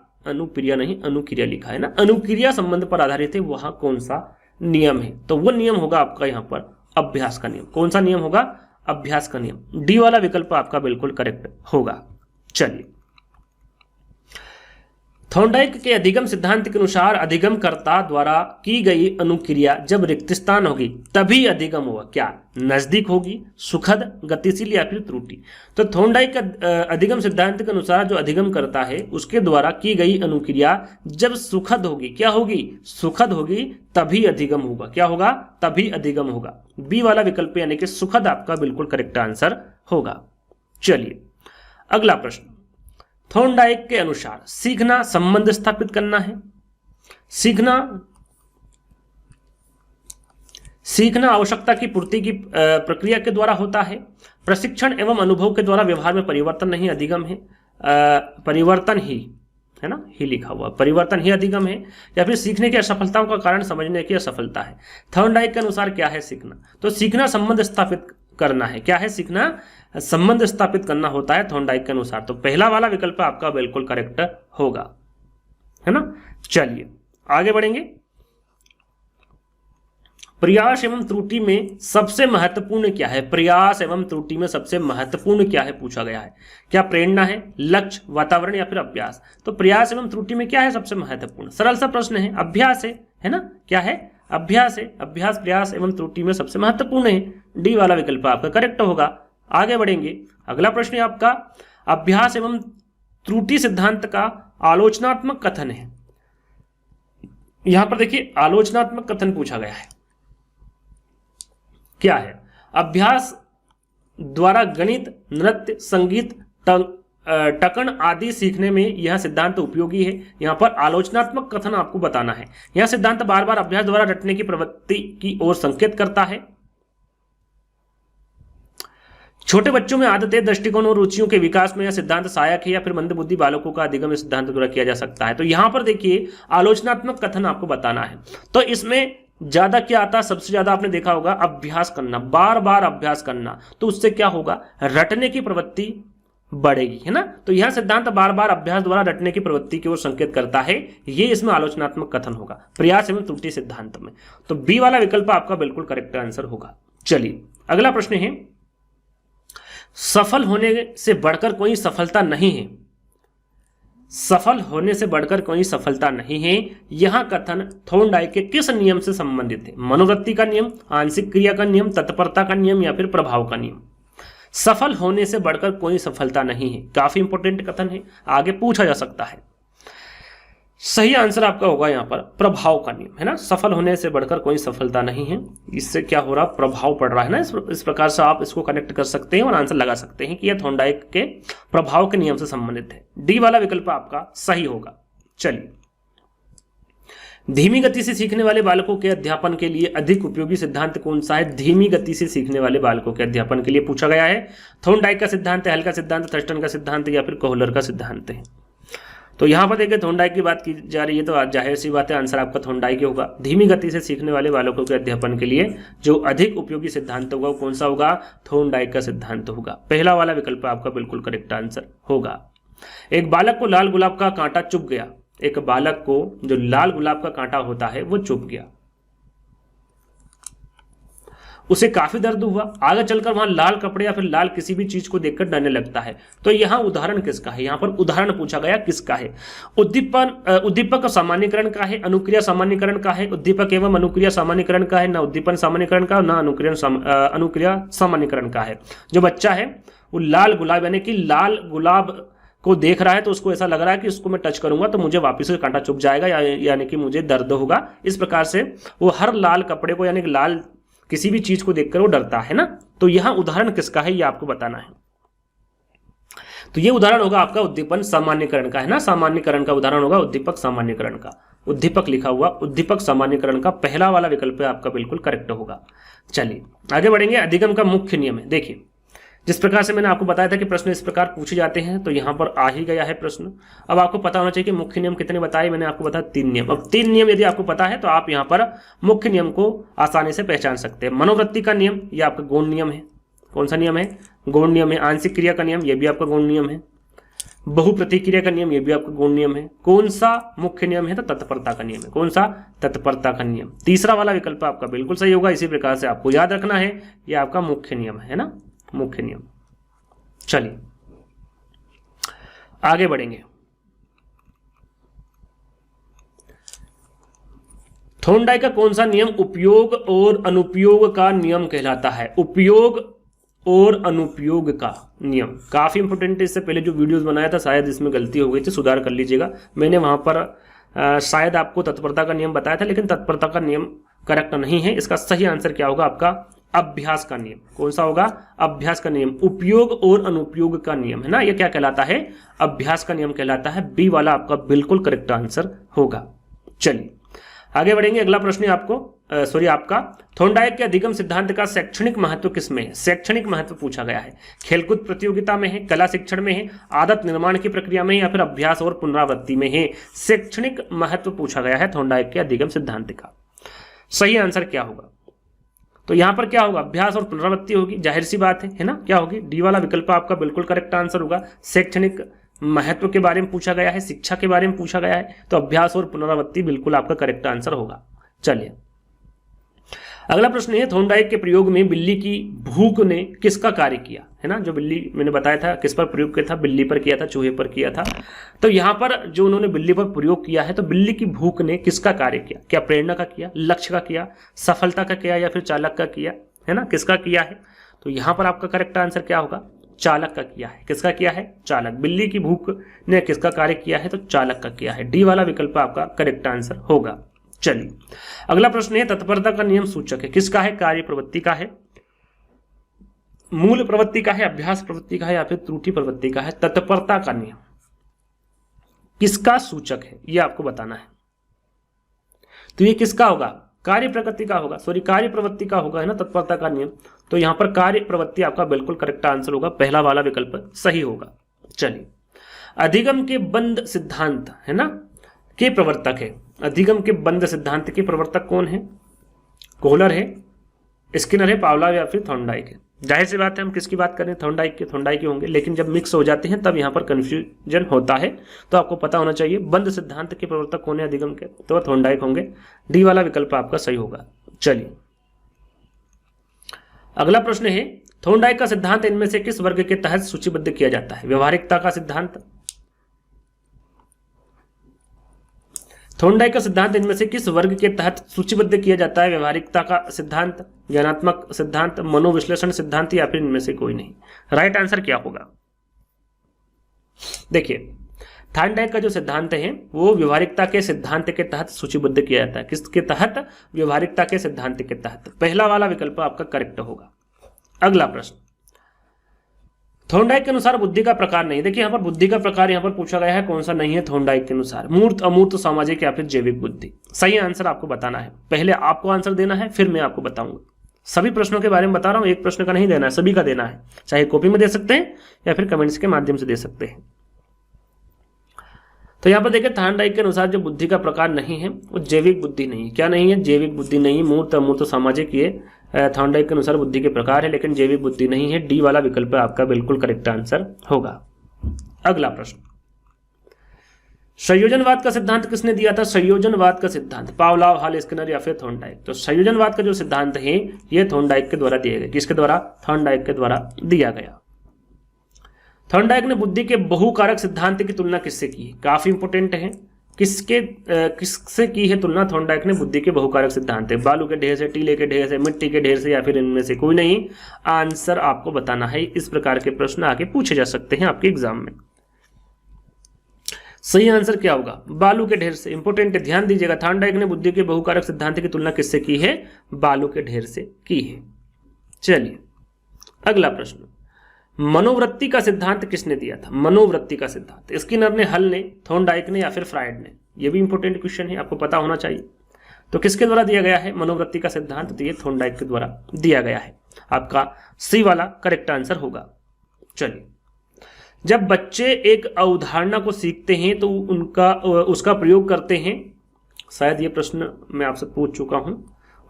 लिखा है ना, अनुक्रिया संबंध पर आधारित है वहां कौन सा नियम है, तो वो नियम होगा आपका यहां पर अभ्यास का नियम। कौन सा नियम होगा, अभ्यास का नियम। डी वाला विकल्प आपका बिल्कुल करेक्ट होगा। चलिए थॉर्नडाइक के अधिगम सिद्धांत के अनुसार अधिगमकर्ता द्वारा की गई अनुक्रिया जब रिक्त स्थान होगी तभी अधिगम होगा, क्या, नजदीक होगी, सुखद, गतिशील या फिर त्रुटि। तो थॉर्नडाइक का अधिगम सिद्धांत के अनुसार जो अधिगम करता है उसके द्वारा की गई अनुक्रिया जब सुखद होगी, क्या होगी, सुखद होगी, तभी अधिगम होगा। क्या होगा, तभी अधिगम होगा। बी वाला विकल्प यानी कि सुखद आपका बिल्कुल करेक्ट आंसर होगा। चलिए अगला प्रश्न। थॉर्नडाइक के अनुसार सीखना संबंध स्थापित करना है। सीखना आवश्यकता की पूर्ति की प्रक्रिया के द्वारा होता है। प्रशिक्षण एवं अनुभव के द्वारा व्यवहार में परिवर्तन नहीं अधिगम है, परिवर्तन ही है ना, ही लिखा हुआ, परिवर्तन ही अधिगम है, या फिर सीखने की असफलताओं का कारण समझने की असफलता है। थॉर्नडाइक के अनुसार क्या है सीखना, तो सीखना संबंध स्थापित करना है। क्या है सीखना, संबंध स्थापित करना होता है थॉर्नडाइक के अनुसार। तो पहला वाला विकल्प आपका बिल्कुल करेक्ट होगा, है ना। चलिए आगे बढ़ेंगे। प्रयास एवं त्रुटि में सबसे महत्वपूर्ण क्या है, प्रयास एवं त्रुटि में सबसे महत्वपूर्ण क्या है पूछा गया है। क्या प्रेरणा है, लक्ष्य, वातावरण या फिर अभ्यास। तो प्रयास एवं त्रुटि में क्या है सबसे महत्वपूर्ण, सरल सा प्रश्न है, अभ्यास है ना। क्या है, अभ्यास है। अभ्यास, प्रयास एवं त्रुटि में सबसे महत्वपूर्ण है। डी वाला विकल्प आपका करेक्ट होगा। आगे बढ़ेंगे, अगला प्रश्न है आपका, अभ्यास एवं त्रुटि सिद्धांत का आलोचनात्मक कथन है। यहां पर देखिए आलोचनात्मक कथन पूछा गया है। क्या है, अभ्यास द्वारा गणित, नृत्य, संगीत, टकन आदि सीखने में यह सिद्धांत उपयोगी है। यहां पर आलोचनात्मक कथन आपको बताना है। यह सिद्धांत बार बार अभ्यास द्वारा रटने की प्रवृत्ति की ओर संकेत करता है। छोटे बच्चों में आदतें, दृष्टिकोण और रुचियों के विकास में यह सिद्धांत सहायक है, या फिर मंदबुद्धि बालकों का अधिगम इस सिद्धांत द्वारा किया जा सकता है। तो यहां पर देखिए आलोचनात्मक कथन आपको बताना है। तो इसमें ज्यादा क्या आता है, सबसे ज्यादा आपने देखा होगा अभ्यास करना, बार बार अभ्यास करना। तो उससे क्या होगा, रटने की प्रवृत्ति बढ़ेगी, है ना। तो यह सिद्धांत बार बार अभ्यास द्वारा रटने की प्रवृत्ति की ओर संकेत करता है। ये इसमें आलोचनात्मक कथन होगा प्रयास एवं त्रुटि सिद्धांत में। तो बी वाला विकल्प आपका बिल्कुल करेक्ट आंसर होगा। चलिए अगला प्रश्न है, सफल होने से बढ़कर कोई सफलता नहीं है। सफल होने से बढ़कर कोई सफलता नहीं है, यह कथन थॉर्नडाइक के किस नियम से संबंधित है। मनोवृत्ति का नियम, आंशिक क्रिया का नियम, तत्परता का नियम या फिर प्रभाव का नियम। सफल होने से बढ़कर कोई सफलता नहीं है, काफी इंपॉर्टेंट कथन है, आगे पूछा जा सकता है। सही आंसर आपका होगा यहाँ पर प्रभाव का नियम, है ना। सफल होने से बढ़कर कोई सफलता नहीं है, इससे क्या हो रहा, प्रभाव पड़ रहा है ना। इस प्रकार से आप इसको कनेक्ट कर सकते हैं और आंसर लगा सकते हैं कि यह थॉर्नडाइक के प्रभाव के नियम से संबंधित है। डी वाला विकल्प आपका सही होगा। चलिए, धीमी गति से सीखने वाले बालकों के अध्यापन के लिए अधिक उपयोगी सिद्धांत कौन सा है। धीमी गति से सीखने वाले बालकों के अध्यापन के लिए पूछा गया है। थॉर्नडाइक का सिद्धांत है, हल का सिद्धांत, थर्स्टन का सिद्धांत या फिर कोहलर का सिद्धांत है। तो यहां पर देखिए थॉर्नडाइक की बात की जा रही है, तो जाहिर सी बात है आंसर आपका थॉर्नडाइक ही होगा। धीमी गति से सीखने वाले बालकों के अध्यापन के लिए जो अधिक उपयोगी सिद्धांत होगा वो कौन सा होगा, थॉर्नडाइक का सिद्धांत होगा। पहला वाला विकल्प आपका बिल्कुल करेक्ट आंसर होगा। एक बालक को लाल गुलाब का कांटा चुभ गया। एक बालक को जो लाल गुलाब का कांटा होता है वो चुभ गया, उसे काफी दर्द हुआ। आगे चलकर वहां लाल कपड़े या फिर लाल किसी भी चीज को देखकर डरने लगता है। तो यहां उदाहरण किसका है, यहां पर उदाहरण पूछा गया किसका है। उद्दीपक सामान्यकरण का है, अनुक्रिया सामान्यकरण का है, उद्दीपक एवं अनुक्रिया सामान्यकरण का है, ना उद्दीपन सामान्यकरण का, ना अनुक्रिया सामान्यकरण का है। जो बच्चा है वो लाल गुलाब यानी कि लाल गुलाब को देख रहा है, तो उसको ऐसा लग रहा है कि उसको मैं टच करूंगा तो मुझे वापस से कांटा चुभ जाएगा, यानी कि मुझे दर्द होगा। इस प्रकार से वो हर लाल कपड़े को यानी कि लाल किसी भी चीज को देखकर वो डरता है ना। तो यहां उदाहरण किसका है ये आपको बताना है। तो ये उदाहरण होगा आपका उद्दीपन सामान्यकरण का, है ना। सामान्यकरण का उदाहरण होगा उद्दीपक सामान्यकरण का। उद्दीपक लिखा हुआ, उद्दीपक सामान्यकरण का पहला वाला विकल्प आपका बिल्कुल करेक्ट होगा। चलिए आगे बढ़ेंगे। अधिगम का मुख्य नियम है। देखिए जिस प्रकार से मैंने आपको बताया था कि प्रश्न इस प्रकार पूछे जाते हैं, तो यहां पर आ ही गया है प्रश्न। अब आपको पता होना चाहिए कि मुख्य नियम कितने बताए, मैंने आपको बताया 3 नियम। अब 3 नियम यदि आपको पता है तो आप यहां पर मुख्य नियम को आसानी से पहचान सकते हैं। मनोवृत्ति का नियम, यह आपका गौण नियम है। कौन सा नियम है, गौण नियम है। आंशिक क्रिया का नियम, यह भी आपका गौण नियम है। बहुप्रतिक्रिया का नियम, यह भी आपका गौण नियम है। कौन सा मुख्य नियम है, तो तत्परता का नियम है। कौन सा, तत्परता का नियम। तीसरा वाला विकल्प आपका बिल्कुल सही होगा। इसी प्रकार से आपको याद रखना है, यह आपका मुख्य नियम है ना, मुख्य नियम। चलिए आगे बढ़ेंगे। थॉर्नडाइक का कौन सा नियम उपयोग और अनुपयोग का नियम कहलाता है। उपयोग और अनुपयोग का नियम काफी इंपोर्टेंट है। इससे पहले जो वीडियोस बनाया था शायद इसमें गलती हो गई थी, सुधार कर लीजिएगा। मैंने वहां पर शायद आपको तत्परता का नियम बताया था, लेकिन तत्परता का नियम करेक्ट नहीं है। इसका सही आंसर क्या होगा आपका, अभ्यास का नियम। कौन सा होगा, अभ्यास का नियम। उपयोग और अनुपयोग का नियम, है ना, यह क्या कहलाता है, अभ्यास का नियम कहलाता है। बी वाला आपका बिल्कुल करेक्ट आंसर होगा। चलिए आगे बढ़ेंगे। अगला प्रश्न है आपको आपका थॉर्नडाइक के अधिगम सिद्धांत का शैक्षणिक महत्व किसमें है? शैक्षणिक महत्व पूछा गया है। खेलकूद प्रतियोगिता में है, कला शिक्षण में है, आदत निर्माण की प्रक्रिया में है, या फिर अभ्यास और पुनरावृत्ति में है? शैक्षणिक महत्व पूछा गया है थॉर्नडाइक के अधिगम सिद्धांत का। सही आंसर क्या होगा? तो यहां पर क्या होगा? अभ्यास और पुनरावृत्ति होगी, जाहिर सी बात है ना? क्या होगी? डी वाला विकल्प आपका बिल्कुल करेक्ट आंसर होगा। शैक्षणिक महत्व के बारे में पूछा गया है, शिक्षा के बारे में पूछा गया है, तो अभ्यास और पुनरावृत्ति बिल्कुल आपका करेक्ट आंसर होगा। चलिए अगला प्रश्न है, थॉर्नडाइक के प्रयोग में बिल्ली की भूख ने किसका कार्य किया? है ना, जो बिल्ली मैंने बताया था किस पर प्रयोग किया था, बिल्ली पर किया था, चूहे पर किया था। तो यहां पर जो उन्होंने बिल्ली पर प्रयोग किया है, तो बिल्ली की भूख ने किसका कार्य किया? क्या प्रेरणा का किया, लक्ष्य का किया, सफलता का किया, या फिर चालक का किया? है ना, किसका किया है? तो यहां पर आपका करेक्ट आंसर क्या होगा? चालक का किया है। किसका किया है? चालक। बिल्ली की भूख ने किसका कार्य किया है? तो चालक का किया है। डी वाला विकल्प आपका करेक्ट आंसर होगा। चलिए अगला प्रश्न है, तत्परता का नियम सूचक है किसका है? कार्य प्रवृत्ति का है, मूल प्रवृत्ति का है, अभ्यास प्रवृत्ति का है, या फिर त्रुटि प्रवृत्ति का है? तत्परता का नियम किसका सूचक है, यह आपको बताना है। तो ये किसका होगा? कार्य प्रवृत्ति का होगा, सॉरी कार्य प्रवृत्ति का होगा, है ना, तत्परता का नियम। तो यहां पर कार्य प्रवृत्ति आपका बिल्कुल करेक्ट आंसर होगा, पहला वाला विकल्प सही होगा। चलिए अधिगम के बंद सिद्धांत, है ना, के प्रवर्तक है। अधिगम के बंद सिद्धांत के प्रवर्तक कौन है? कोहलर है, स्किनर है, पावलोव, या फिर थॉर्नडाइक है? जाहिर सी बात है हम किसकी बात करें? थॉर्नडाइक के होंगे, लेकिन जब मिक्स हो जाते हैं तब यहां पर कंफ्यूजन होता है, तो आपको पता होना चाहिए बंद सिद्धांत के प्रवर्तक कौन है अधिगम के, तो वह थॉर्नडाइक होंगे। डी वाला विकल्प आपका सही होगा। चलिए अगला प्रश्न है, थॉर्नडाइक का सिद्धांत इनमें से किस वर्ग के तहत सूचीबद्ध किया जाता है? व्यवहारिकता का सिद्धांत। थॉर्नडाइक का सिद्धांत इनमें से किस वर्ग के तहत सूचीबद्ध किया जाता है? व्यवहारिकता का सिद्धांत, ज्ञानात्मक सिद्धांत, मनोविश्लेषण सिद्धांत, या फिर इनमें से कोई नहीं? राइट आंसर क्या होगा? देखिए थॉर्नडाइक का जो सिद्धांत है वो व्यवहारिकता के सिद्धांत के तहत सूचीबद्ध किया जाता है। किसके तहत? व्यवहारिकता के सिद्धांत के तहत। पहला वाला विकल्प आपका करेक्ट होगा। अगला प्रश्न, थॉर्नडाइक के अनुसार बुद्धि का प्रकार नहीं। देखिए यहाँ पर बुद्धि का प्रकार यहाँ पर पूछा गया है, कौन सा नहीं है थॉर्नडाइक के अनुसार? मूर्त, अमूर्त, सामाजिक, या फिर जैविक बुद्धि? सही आंसर आपको बताना है। पहले आपको आंसर देना है, फिर मैं आपको बताऊंगा। सभी प्रश्नों के बारे में बता रहा हूं, एक प्रश्न का नहीं देना है, सभी का देना है। चाहे कॉपी में दे सकते हैं या फिर कमेंट्स के माध्यम से दे सकते हैं। तो यहाँ पर देखिए थॉर्नडाइक के अनुसार जो बुद्धि का प्रकार नहीं है वो जैविक बुद्धि नहीं है। क्या नहीं है? जैविक बुद्धि नहीं है। मूर्त, अमूर्त, सामाजिक, ये थॉर्नडाइक के अनुसार बुद्धि के प्रकार है, लेकिन जैविक बुद्धि नहीं है। डी वाला विकल्प आपका बिल्कुल करेक्ट आंसर होगा। अगला प्रश्न, संयोजनवाद का सिद्धांत किसने दिया था? संयोजनवाद का सिद्धांत पावलोव, हॉल, स्किनर, या फिर थॉर्नडाइक? तो संयोजनवाद का जो सिद्धांत है ये थॉर्नडाइक के द्वारा दिया गया। किसके द्वारा? थॉर्नडाइक के द्वारा दिया गया। थॉर्नडाइक ने बुद्धि के बहुकारक सिद्धांत की तुलना किससे की है? काफी इंपोर्टेंट है। किससे की है तुलना थॉर्नडाइक ने बुद्धि के बहुकारक सिद्धांत? बालू के ढेर से, टीले के ढेर से, मिट्टी के ढेर से, या फिर इनमें से कोई नहीं? आंसर आपको बताना है। इस प्रकार के प्रश्न आगे पूछे जा सकते हैं आपके एग्जाम में। सही आंसर क्या होगा? बालू के ढेर से। इंपोर्टेंट है, ध्यान दीजिएगा। थॉर्नडाइक ने बुद्धि के बहुकारक सिद्धांत की तुलना किससे की है? बालू के ढेर से की है। चलिए अगला प्रश्न, मनोवृत्ति का सिद्धांत किसने दिया था? मनोवृत्ति का सिद्धांत स्किनर ने, हल ने, थॉर्नडाइक ने, या फिर फ्रायड ने? ये भी इंपोर्टेंट क्वेश्चन है, आपको पता होना चाहिए। तो किसके द्वारा दिया गया है मनोवृत्ति का सिद्धांत? तो ये थॉर्नडाइक के द्वारा दिया गया है। आपका सी वाला करेक्ट आंसर होगा। चलिए, जब बच्चे एक अवधारणा को सीखते हैं तो उसका प्रयोग करते हैं। शायद ये प्रश्न मैं आपसे पूछ चुका हूं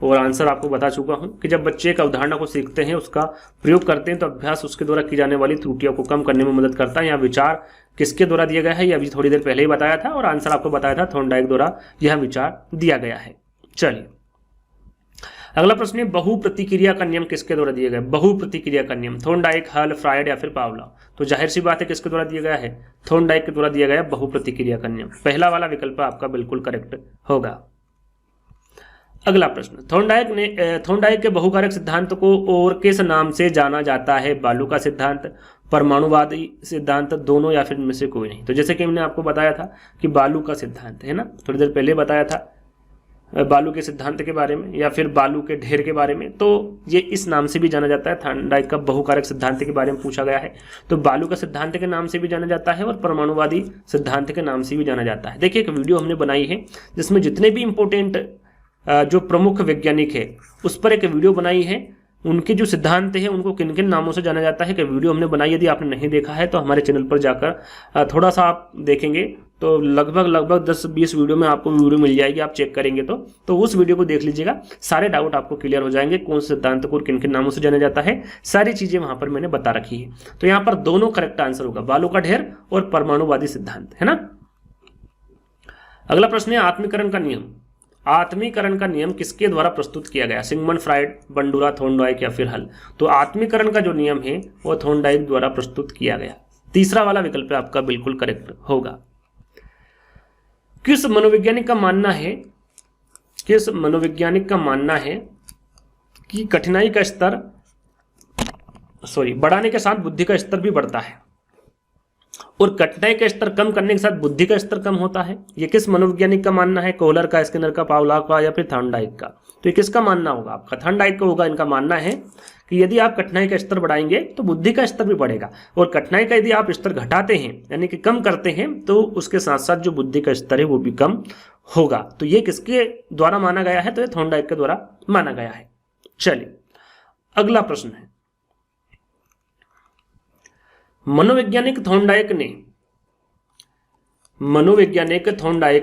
और आंसर आपको बता चुका हूं कि जब बच्चे एक अवधारणा को सीखते हैं उसका प्रयोग करते हैं तो अभ्यास उसके द्वारा की जाने वाली त्रुटियों को कम करने में मदद करता है। यहाँ विचार किसके द्वारा दिया गया है? ये अभी थोड़ी देर पहले ही बताया था और आंसर आपको बताया था, थॉर्नडाइक द्वारा यह विचार दिया गया है। चलिए अगला प्रश्न है, बहु प्रतिक्रिया का नियम किसके द्वारा दिया गया? बहु प्रतिक्रिया का नियम थॉर्नडाइक, हल, फ्रायड, या फिर पावलोव? तो जाहिर सी बात है किसके द्वारा दिया गया है? थॉर्नडाइक के द्वारा दिया गया बहु प्रतिक्रिया का नियम। पहला वाला विकल्प आपका बिल्कुल करेक्ट होगा। अगला प्रश्न, थॉर्नडाइक के बहुकारक सिद्धांत को और किस नाम से जाना जाता है? बालू का सिद्धांत, परमाणुवादी सिद्धांत, दोनों, या फिर इनमें से कोई नहीं? तो जैसे कि मैंने आपको बताया था कि बालू का सिद्धांत है ना, थोड़ी देर पहले बताया था बालू के सिद्धांत के बारे में, या फिर बालू के ढेर के बारे में, तो ये इस नाम से भी जाना जाता है। थॉर्नडाइक का बहुकारक सिद्धांत के बारे में पूछा गया है तो बालू का सिद्धांत के नाम से भी जाना जाता है और परमाणुवादी सिद्धांत के नाम से भी जाना जाता है। देखिए एक वीडियो हमने बनाई है जिसमें जितने भी इंपॉर्टेंट जो प्रमुख वैज्ञानिक है उस पर एक वीडियो बनाई है। उनके जो सिद्धांत हैं उनको किन किन नामों से जाना जाता है कि वीडियो हमने बनाई, यदि आपने नहीं देखा है तो हमारे चैनल पर जाकर थोड़ा सा आप देखेंगे तो लगभग 10-20 वीडियो में आपको वीडियो मिल जाएगी, आप चेक करेंगे तो उस वीडियो को देख लीजिएगा, सारे डाउट आपको क्लियर हो जाएंगे, कौन से सिद्धांत को किन किन नामों से जाना जाता है, सारी चीजें वहां पर मैंने बता रखी है। तो यहाँ पर दोनों करेक्ट आंसर होगा, बालों का ढेर और परमाणुवादी सिद्धांत, है ना। अगला प्रश्न है आत्मीकरण का नियम। आत्मीकरण का नियम किसके द्वारा प्रस्तुत किया गया? सिगमंड फ्राइड, बंडूरा, थॉर्नडाइक या फिर हल? तो आत्मीकरण का जो नियम है वो थॉर्नडाइक द्वारा प्रस्तुत किया गया। तीसरा वाला विकल्प आपका बिल्कुल करेक्ट होगा। किस मनोवैज्ञानिक का मानना है कि कठिनाई का स्तर बढ़ाने के साथ बुद्धि का स्तर भी बढ़ता है और कठिनाई का स्तर कम करने के साथ बुद्धि का स्तर कम होता है? ये किस मनोवैज्ञानिक का मानना है? कोहलर का, स्किनर का, पावलॉव का या फिर थॉर्नडाइक का? तो ये किसका मानना होगा आपका? थॉर्नडाइक का होगा। इनका मानना है कि यदि आप कठिनाई का स्तर बढ़ाएंगे तो बुद्धि का स्तर भी बढ़ेगा और कठिनाई का यदि आप स्तर घटाते हैं यानी कि कम करते हैं तो उसके साथ साथ जो बुद्धि का स्तर है वो भी कम होगा। तो ये किसके द्वारा माना गया है? तो ये थॉर्नडाइक के द्वारा माना गया है। चलिए अगला प्रश्न है, मनोवैज्ञानिक थॉर्नडाइक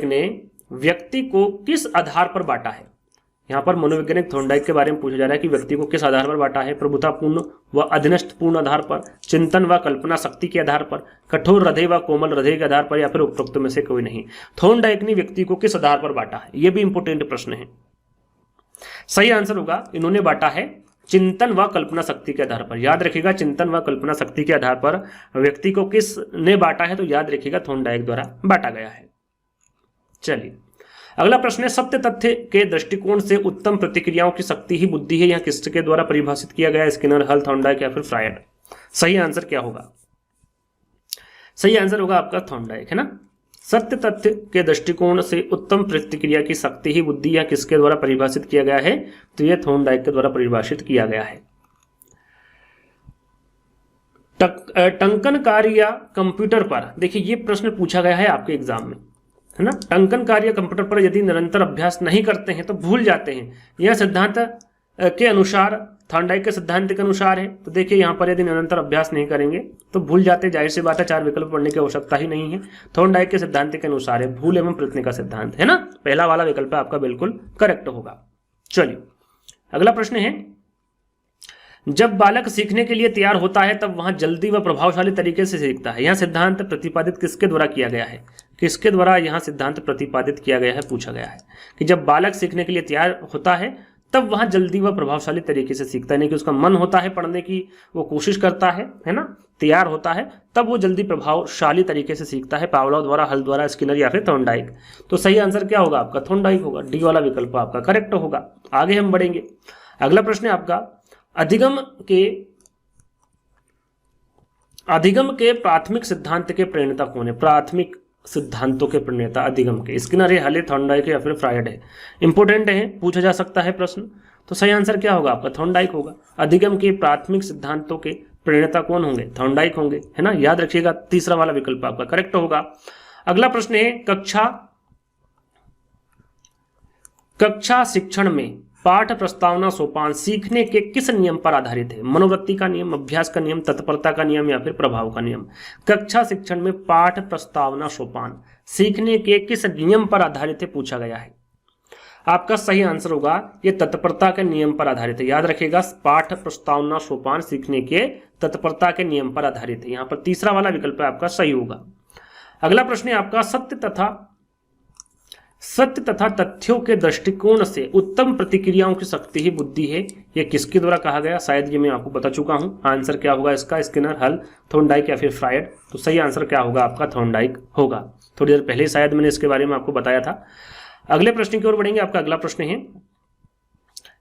ने व्यक्ति को किस आधार पर बांटा है? यहां पर मनोवैज्ञानिक थॉर्नडाइक के बारे में पूछा जा रहा है कि व्यक्ति को किस आधार पर बांटा है? प्रभुतापूर्ण व अधीनस्थपूर्ण आधार पर, चिंतन व कल्पना शक्ति के आधार पर, कठोर हृदय व कोमल हृदय के आधार पर या फिर उपरोक्त में से कोई नहीं। थॉर्नडाइक ने व्यक्ति को किस आधार पर बांटा है? यह भी इंपोर्टेंट प्रश्न है। सही आंसर होगा इन्होंने बांटा है चिंतन व कल्पना शक्ति के आधार पर। याद रखिएगा, चिंतन व कल्पना शक्ति के आधार पर व्यक्ति को किसने बांटा है? तो याद रखिएगा थॉर्नडाइक द्वारा बांटा गया है। चलिए अगला प्रश्न है, सत्य तथ्य के दृष्टिकोण से उत्तम प्रतिक्रियाओं की शक्ति ही बुद्धि है, यह किसके द्वारा परिभाषित किया गया? स्किनर, हल, थॉर्नडाइक या फिर फ्रायड? सही आंसर क्या होगा? सही आंसर होगा आपका थॉर्नडाइक, है ना। सत्य तथ्य के दृष्टिकोण से उत्तम प्रतिक्रिया की शक्ति ही बुद्धि या किसके द्वारा परिभाषित किया गया है? तो यह थॉर्नडाइक के द्वारा परिभाषित किया गया है। टंकन कार्य या कंप्यूटर पर, देखिए ये प्रश्न पूछा गया है आपके एग्जाम में, है ना। टंकन कार्य कंप्यूटर पर यदि निरंतर अभ्यास नहीं करते हैं तो भूल जाते हैं, यह सिद्धांत के अनुसार, थॉर्नडाइक के सिद्धांत के अनुसार है। तो देखिए यहाँ पर यदि निरंतर अभ्यास नहीं करेंगे तो भूल जाते, जाहिर सी बात है, 4 विकल्प पढ़ने की आवश्यकता ही नहीं है। थॉर्नडाइक के सिद्धांत के अनुसार है, भूल एवं प्रयत्न का सिद्धांत, है ना। पहला वाला विकल्प आपका बिल्कुल करेक्ट होगा। चलिए अगला प्रश्न है, जब बालक सीखने के लिए तैयार होता है तब वहां जल्दी व प्रभावशाली तरीके से सीखता है, यह सिद्धांत प्रतिपादित किसके द्वारा किया गया है? किसके द्वारा यहां सिद्धांत प्रतिपादित किया गया है? पूछा गया है कि जब बालक सीखने के लिए तैयार होता है तब वहां जल्दी व प्रभावशाली तरीके से सीखता है, यानी कि उसका मन होता है पढ़ने की, वो कोशिश करता है ना, तैयार होता है, तब वो जल्दी प्रभावशाली तरीके से सीखता है। पावलॉव द्वारा, हल द्वारा, स्किनर या फिर थॉर्नडाइक? तो सही आंसर क्या होगा आपका? थॉर्नडाइक होगा। डी वाला विकल्प आपका करेक्ट होगा। आगे हम बढ़ेंगे। अगला प्रश्न है आपका, अधिगम के प्राथमिक सिद्धांत के प्रणेता कौन है? प्राथमिक सिद्धांतों के प्रणेता अधिगम के स्किनर है, हल, थॉर्नडाइक या फिर फ्रायड है? इंपोर्टेंट है, पूछा जा सकता है प्रश्न। तो सही आंसर क्या होगा आपका? थॉर्नडाइक होगा। अधिगम के प्राथमिक सिद्धांतों के प्रणेता कौन होंगे? थॉर्नडाइक होंगे, है ना। याद रखिएगा, तीसरा वाला विकल्प आपका करेक्ट होगा। अगला प्रश्न है, कक्षा शिक्षण में पाठ प्रस्तावना सोपान सीखने के किस नियम पर आधारित है? मनोवृत्ति का नियम, अभ्यास का नियम, तत्परता का नियम या फिर प्रभाव का नियम? कक्षा शिक्षण में पाठ प्रस्तावना सोपान सीखने के किस नियम पर आधारित है? पूछा गया है। आपका सही आंसर होगा ये तत्परता के नियम पर आधारित है। याद रखिएगा, पाठ प्रस्तावना सोपान सीखने के तत्परता के नियम पर आधारित है। यहां पर तीसरा वाला विकल्प आपका सही होगा। अगला प्रश्न है आपका, सत्य तथा तथ्यों के दृष्टिकोण से उत्तम प्रतिक्रियाओं की शक्ति ही बुद्धि है, यह किसके द्वारा कहा गया? शायद ये मैं आपको बता चुका हूं। आंसर क्या होगा इसका? स्किनर, हल, थॉर्नडाइक या फिर फ्रायड? तो सही आंसर क्या होगा आपका? थॉर्नडाइक होगा। थोड़ी देर पहले शायद मैंने इसके बारे में आपको बताया था। अगले प्रश्न की ओर बढ़ेंगे। आपका अगला प्रश्न है,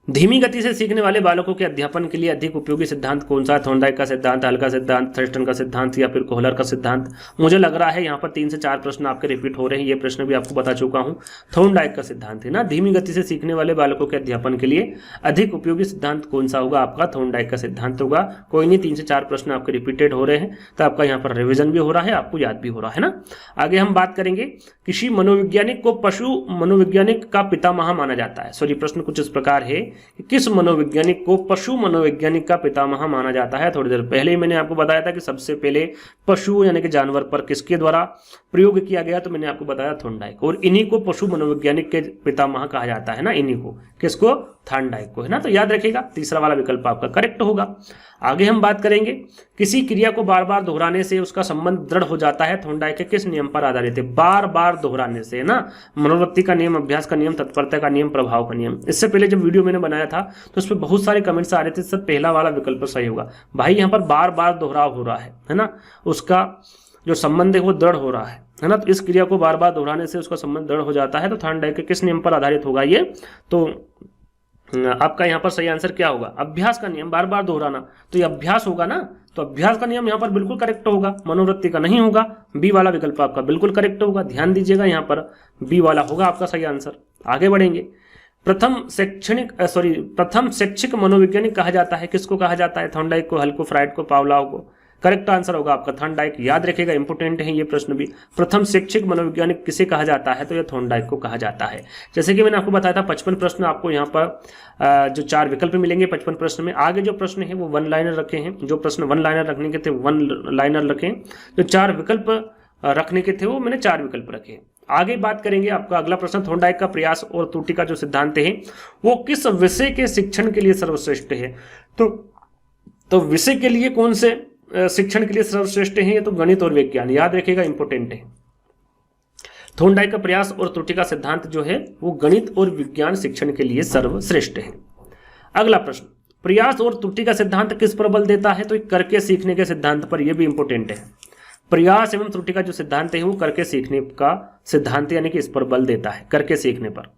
धीमी गति से सीखने वाले बालकों के अध्यापन के लिए अधिक उपयोगी सिद्धांत कौन सा है? थॉर्नडाइक का सिद्धांत, हल का सिद्धांत, थर्स्टन का सिद्धांत या फिर कोहलर का सिद्धांत? मुझे लग रहा है यहाँ पर 3 से 4 प्रश्न आपके रिपीट हो रहे हैं, ये प्रश्न भी आपको बता चुका हूँ। थॉर्नडाइक का सिद्धांत है ना, धीमी गति से सीखने वाले बालकों के अध्यापन के लिए अधिक उपयोगी सिद्धांत कौन सा होगा? आपका थॉर्नडाइक का सिद्धांत होगा। कोई नहीं, 3 से 4 प्रश्न आपके रिपीटेड हो रहे हैं, तो आपका यहाँ पर रिविजन भी हो रहा है, आपको याद भी हो रहा है ना। आगे हम बात करेंगे, किसी मनोवैज्ञानिक को पशु मनोवैज्ञानिक का पितामह माना जाता है। सॉरी, प्रश्न कुछ इस प्रकार है कि किस मनोवैज्ञानिक को पशु मनोवैज्ञानिक का पितामह माना जाता है? थोड़ी देर पहले ही मैंने आपको बताया था कि सबसे पहले पशु यानी कि जानवर पर किसके द्वारा प्रयोग किया गया, तो मैंने आपको बताया थॉर्नडाइक, और इन्हीं को पशु मनोवैज्ञानिक के पितामह कहा जाता है ना, इन्हीं को, किसको? थॉर्नडाइक को, है ना। तो याद रखिएगा, तीसरा वाला विकल्प आपका करेक्ट होगा। आगे हम बात करेंगे, किसी क्रिया को बार बार दोहराने से उसका संबंध दृढ़ हो जाता है, थॉर्नडाइक के किस नियम पर आधारित है? बार बार दोहराने से, ना, मनोवृत्ति का नियम, अभ्यास का नियम, तत्परता का नियम, प्रभाव का नियम। इससे पहले जब वीडियो मैंने बनाया था तो उस पर बहुत सारे कमेंट्स आ रहे थे, सब पहला वाला विकल्प सही होगा। भाई यहाँ पर बार बार दोहराव हो रहा है ना, उसका जो संबंध है वो दृढ़ हो रहा है ना। तो इस क्रिया को बार बार दोहराने से उसका संबंध दृढ़ हो जाता है, तो थॉर्नडाइक के किस नियम पर आधारित होगा ये? तो आपका यहाँ पर सही आंसर क्या होगा? अभ्यास का नियम, बार बार दोहराना, तो ये अभ्यास होगा ना, तो अभ्यास का नियम यहाँ पर बिल्कुल करेक्ट होगा, मनोवृत्ति का नहीं होगा। बी वाला विकल्प आपका बिल्कुल करेक्ट होगा, ध्यान दीजिएगा, यहाँ पर बी वाला होगा आपका सही आंसर। आगे बढ़ेंगे, प्रथम शैक्षिक मनोवैज्ञानिक कहा जाता है, किसको कहा जाता है? थॉर्नडाइक को, हल को, फ्राइड को, पावलोव को? करेक्ट आंसर होगा आपका थॉर्नडाइक। याद रखिएगा, इंपोर्टेंट है ये प्रश्न भी। प्रथम शैक्षिक मनोवैज्ञानिक किसे कहा जाता है? तो यह थॉर्नडाइक को कहा जाता है। जैसे कि मैंने आपको बताया था 55 प्रश्न आपको यहाँ पर जो 4 विकल्प मिलेंगे 55 प्रश्न में। आगे जो प्रश्न है वो 1 लाइनर रखे हैं, जो प्रश्न 1 लाइनर रखने के थे 1 लाइनर रखे, जो 4 विकल्प रखने के थे वो मैंने 4 विकल्प रखे। आगे बात करेंगे, आपका अगला प्रश्न, थॉर्नडाइक का प्रयास और त्रुटि का जो सिद्धांत है वो किस विषय के शिक्षण के लिए सर्वश्रेष्ठ है? तो विषय के लिए कौन से शिक्षण के लिए सर्वश्रेष्ठ है? ये तो गणित और विज्ञान, याद रखिएगा, इंपोर्टेंट है। थॉर्नडाइक का प्रयास और त्रुटि का सिद्धांत जो है वो गणित और विज्ञान शिक्षण के लिए सर्वश्रेष्ठ है। अगला प्रश्न, प्रयास और त्रुटि का सिद्धांत किस पर बल देता है? तो एक करके सीखने के सिद्धांत पर, यह भी इंपोर्टेंट है। प्रयास एवं त्रुटि का जो सिद्धांत है वो करके सीखने का सिद्धांत यानी कि इस पर बल देता है, करके सीखने पर।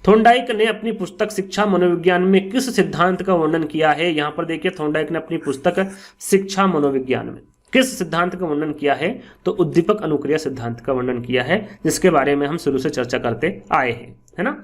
थॉर्नडाइक ने अपनी पुस्तक शिक्षा मनोविज्ञान में किस सिद्धांत का वर्णन किया है? यहां पर देखिए, थॉर्नडाइक ने अपनी पुस्तक शिक्षा मनोविज्ञान में किस सिद्धांत का वर्णन किया है? तो उद्दीपक अनुक्रिया सिद्धांत का वर्णन किया है, जिसके बारे में हम शुरू से चर्चा करते आए हैं, है ना।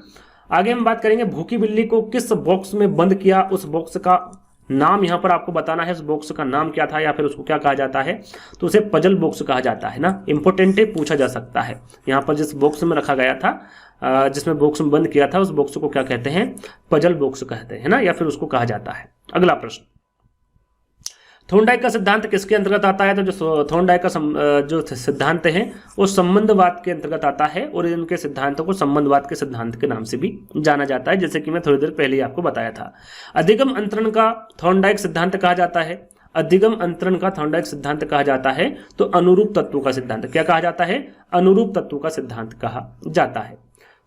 आगे हम बात करेंगे, भूखी बिल्ली को किस बॉक्स में बंद किया, उस बॉक्स का नाम यहाँ पर आपको बताना है, उस बॉक्स का नाम क्या था या फिर उसको क्या कहा जाता है? तो उसे पजल बॉक्स कहा जाता है ना, इंपोर्टेंट है, पूछा जा सकता है। यहाँ पर जिस बॉक्स में रखा गया था, जिसमें बॉक्स में बंद किया था, उस बॉक्स को क्या कहते हैं? पजल बॉक्स कहते हैं ना, या फिर उसको कहा जाता है। अगला प्रश्न, थॉर्नडाइक का सिद्धांत किसके अंतर्गत आता है? तो जो थॉर्नडाइक का जो सिद्धांत है वो संबंधवाद के अंतर्गत आता है, और इनके सिद्धांतों को संबंधवाद के सिद्धांत के नाम से भी जाना जाता है, जैसे कि मैं थोड़ी देर पहले ही आपको बताया था। अधिगम अंतरण का थॉर्नडाइक सिद्धांत कहा जाता है, अधिगम अंतरण का थॉर्नडाइक सिद्धांत कहा जाता है। तो अनुरूप तत्वों का सिद्धांत क्या कहा जाता है? अनुरूप तत्वों का सिद्धांत कहा जाता है।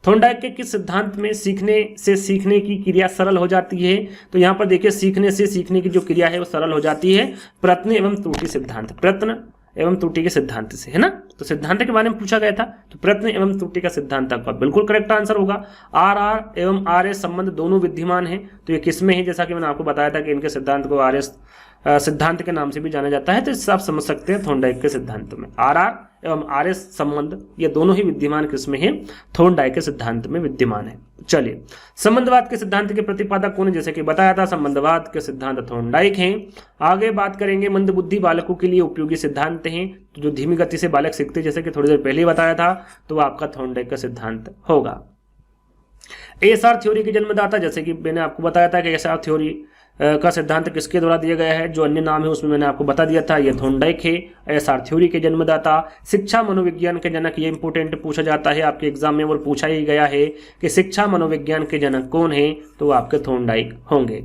थॉर्नडाइक के किस सिद्धांत में सीखने से सीखने की क्रिया सरल हो जाती है? तो यहाँ पर देखिए, सीखने से सीखने की जो क्रिया है वो सरल हो जाती है प्रयत्न एवं त्रुटि सिद्धांत, प्रयत्न एवं त्रुटि के सिद्धांत से, है ना। तो सिद्धांत के बारे में पूछा गया था, तो प्रयत्न एवं त्रुटि का सिद्धांत आपका बिल्कुल करेक्ट आंसर होगा। आर एवं आर एस संबंध दोनों विद्यमान है, तो ये किसमें है? जैसा कि मैंने आपको बताया था कि इनके सिद्धांत को आर एस सिद्धांत के नाम से भी जाना जाता है, तो इससे आप समझ सकते हैं थॉर्नडाइक के सिद्धांत में आर एवं आर एस संबंध ये दोनों ही विद्यमान किसमें है? थॉर्नडाइक के सिद्धांत में विद्यमान है। चलिए, संबंधवाद के सिद्धांत के प्रतिपादक कौन है? जैसे कि बताया था, संबंधवाद के सिद्धांत थॉर्नडाइक हैं। आगे बात करेंगे, मंदबुद्धि बालकों के लिए उपयोगी सिद्धांत हैं, तो जो धीमी गति से बालक सीखते हैं, जैसे कि थोड़ी देर पहले ही बताया था, तो आपका थॉर्नडाइक का सिद्धांत होगा। एएसआर थ्योरी के जन्मदाता, जैसे कि मैंने आपको बताया था कि एएसआर थ्योरी का सिद्धांत किसके द्वारा दिया गया है? जो अन्य नाम है उसमें मैंने आपको बता दिया था, ये थॉर्नडाइक है, एएसआर थ्योरी के जन्मदाता। शिक्षा मनोविज्ञान के जनक, ये इंपोर्टेंट पूछा जाता है आपके एग्जाम में, और पूछा ही गया है कि शिक्षा मनोविज्ञान के जनक कौन है? तो आपके थॉर्नडाइक होंगे।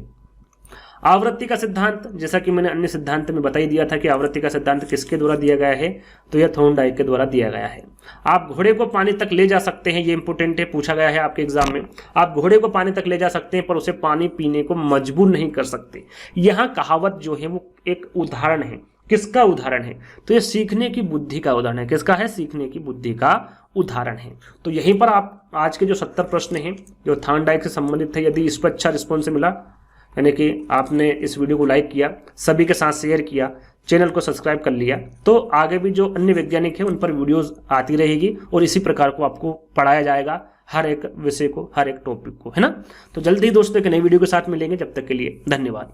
आवृत्ति का सिद्धांत, जैसा कि मैंने अन्य सिद्धांत में बता ही दिया था कि आवृत्ति का सिद्धांत किसके द्वारा दिया गया है? तो यह थॉर्नडाइक के द्वारा दिया गया है। आप घोड़े को पानी तक ले जा सकते हैं, ये इंपोर्टेंट है, पूछा गया है आपके एग्जाम में। आप घोड़े को पानी तक ले जा सकते हैं पर उसे पानी पीने को मजबूर नहीं कर सकते। यह कहावत जो है वो एक उदाहरण है किसका उदाहरण है? तो ये सीखने की बुद्धि का उदाहरण है। किसका है? सीखने की बुद्धि का उदाहरण है। तो यहीं पर आप आज के जो 70 प्रश्न हैं जो थॉर्नडाइक से संबंधित थे, यदि इस पर अच्छा रिस्पॉन्स मिला, यानी कि आपने इस वीडियो को लाइक किया, सभी के साथ शेयर किया, चैनल को सब्सक्राइब कर लिया, तो आगे भी जो अन्य वैज्ञानिक हैं उन पर वीडियोस आती रहेगी और इसी प्रकार को आपको पढ़ाया जाएगा, हर एक विषय को, हर एक टॉपिक को, है ना। तो जल्दी ही दोस्तों एक नई वीडियो के साथ मिलेंगे, जब तक के लिए धन्यवाद।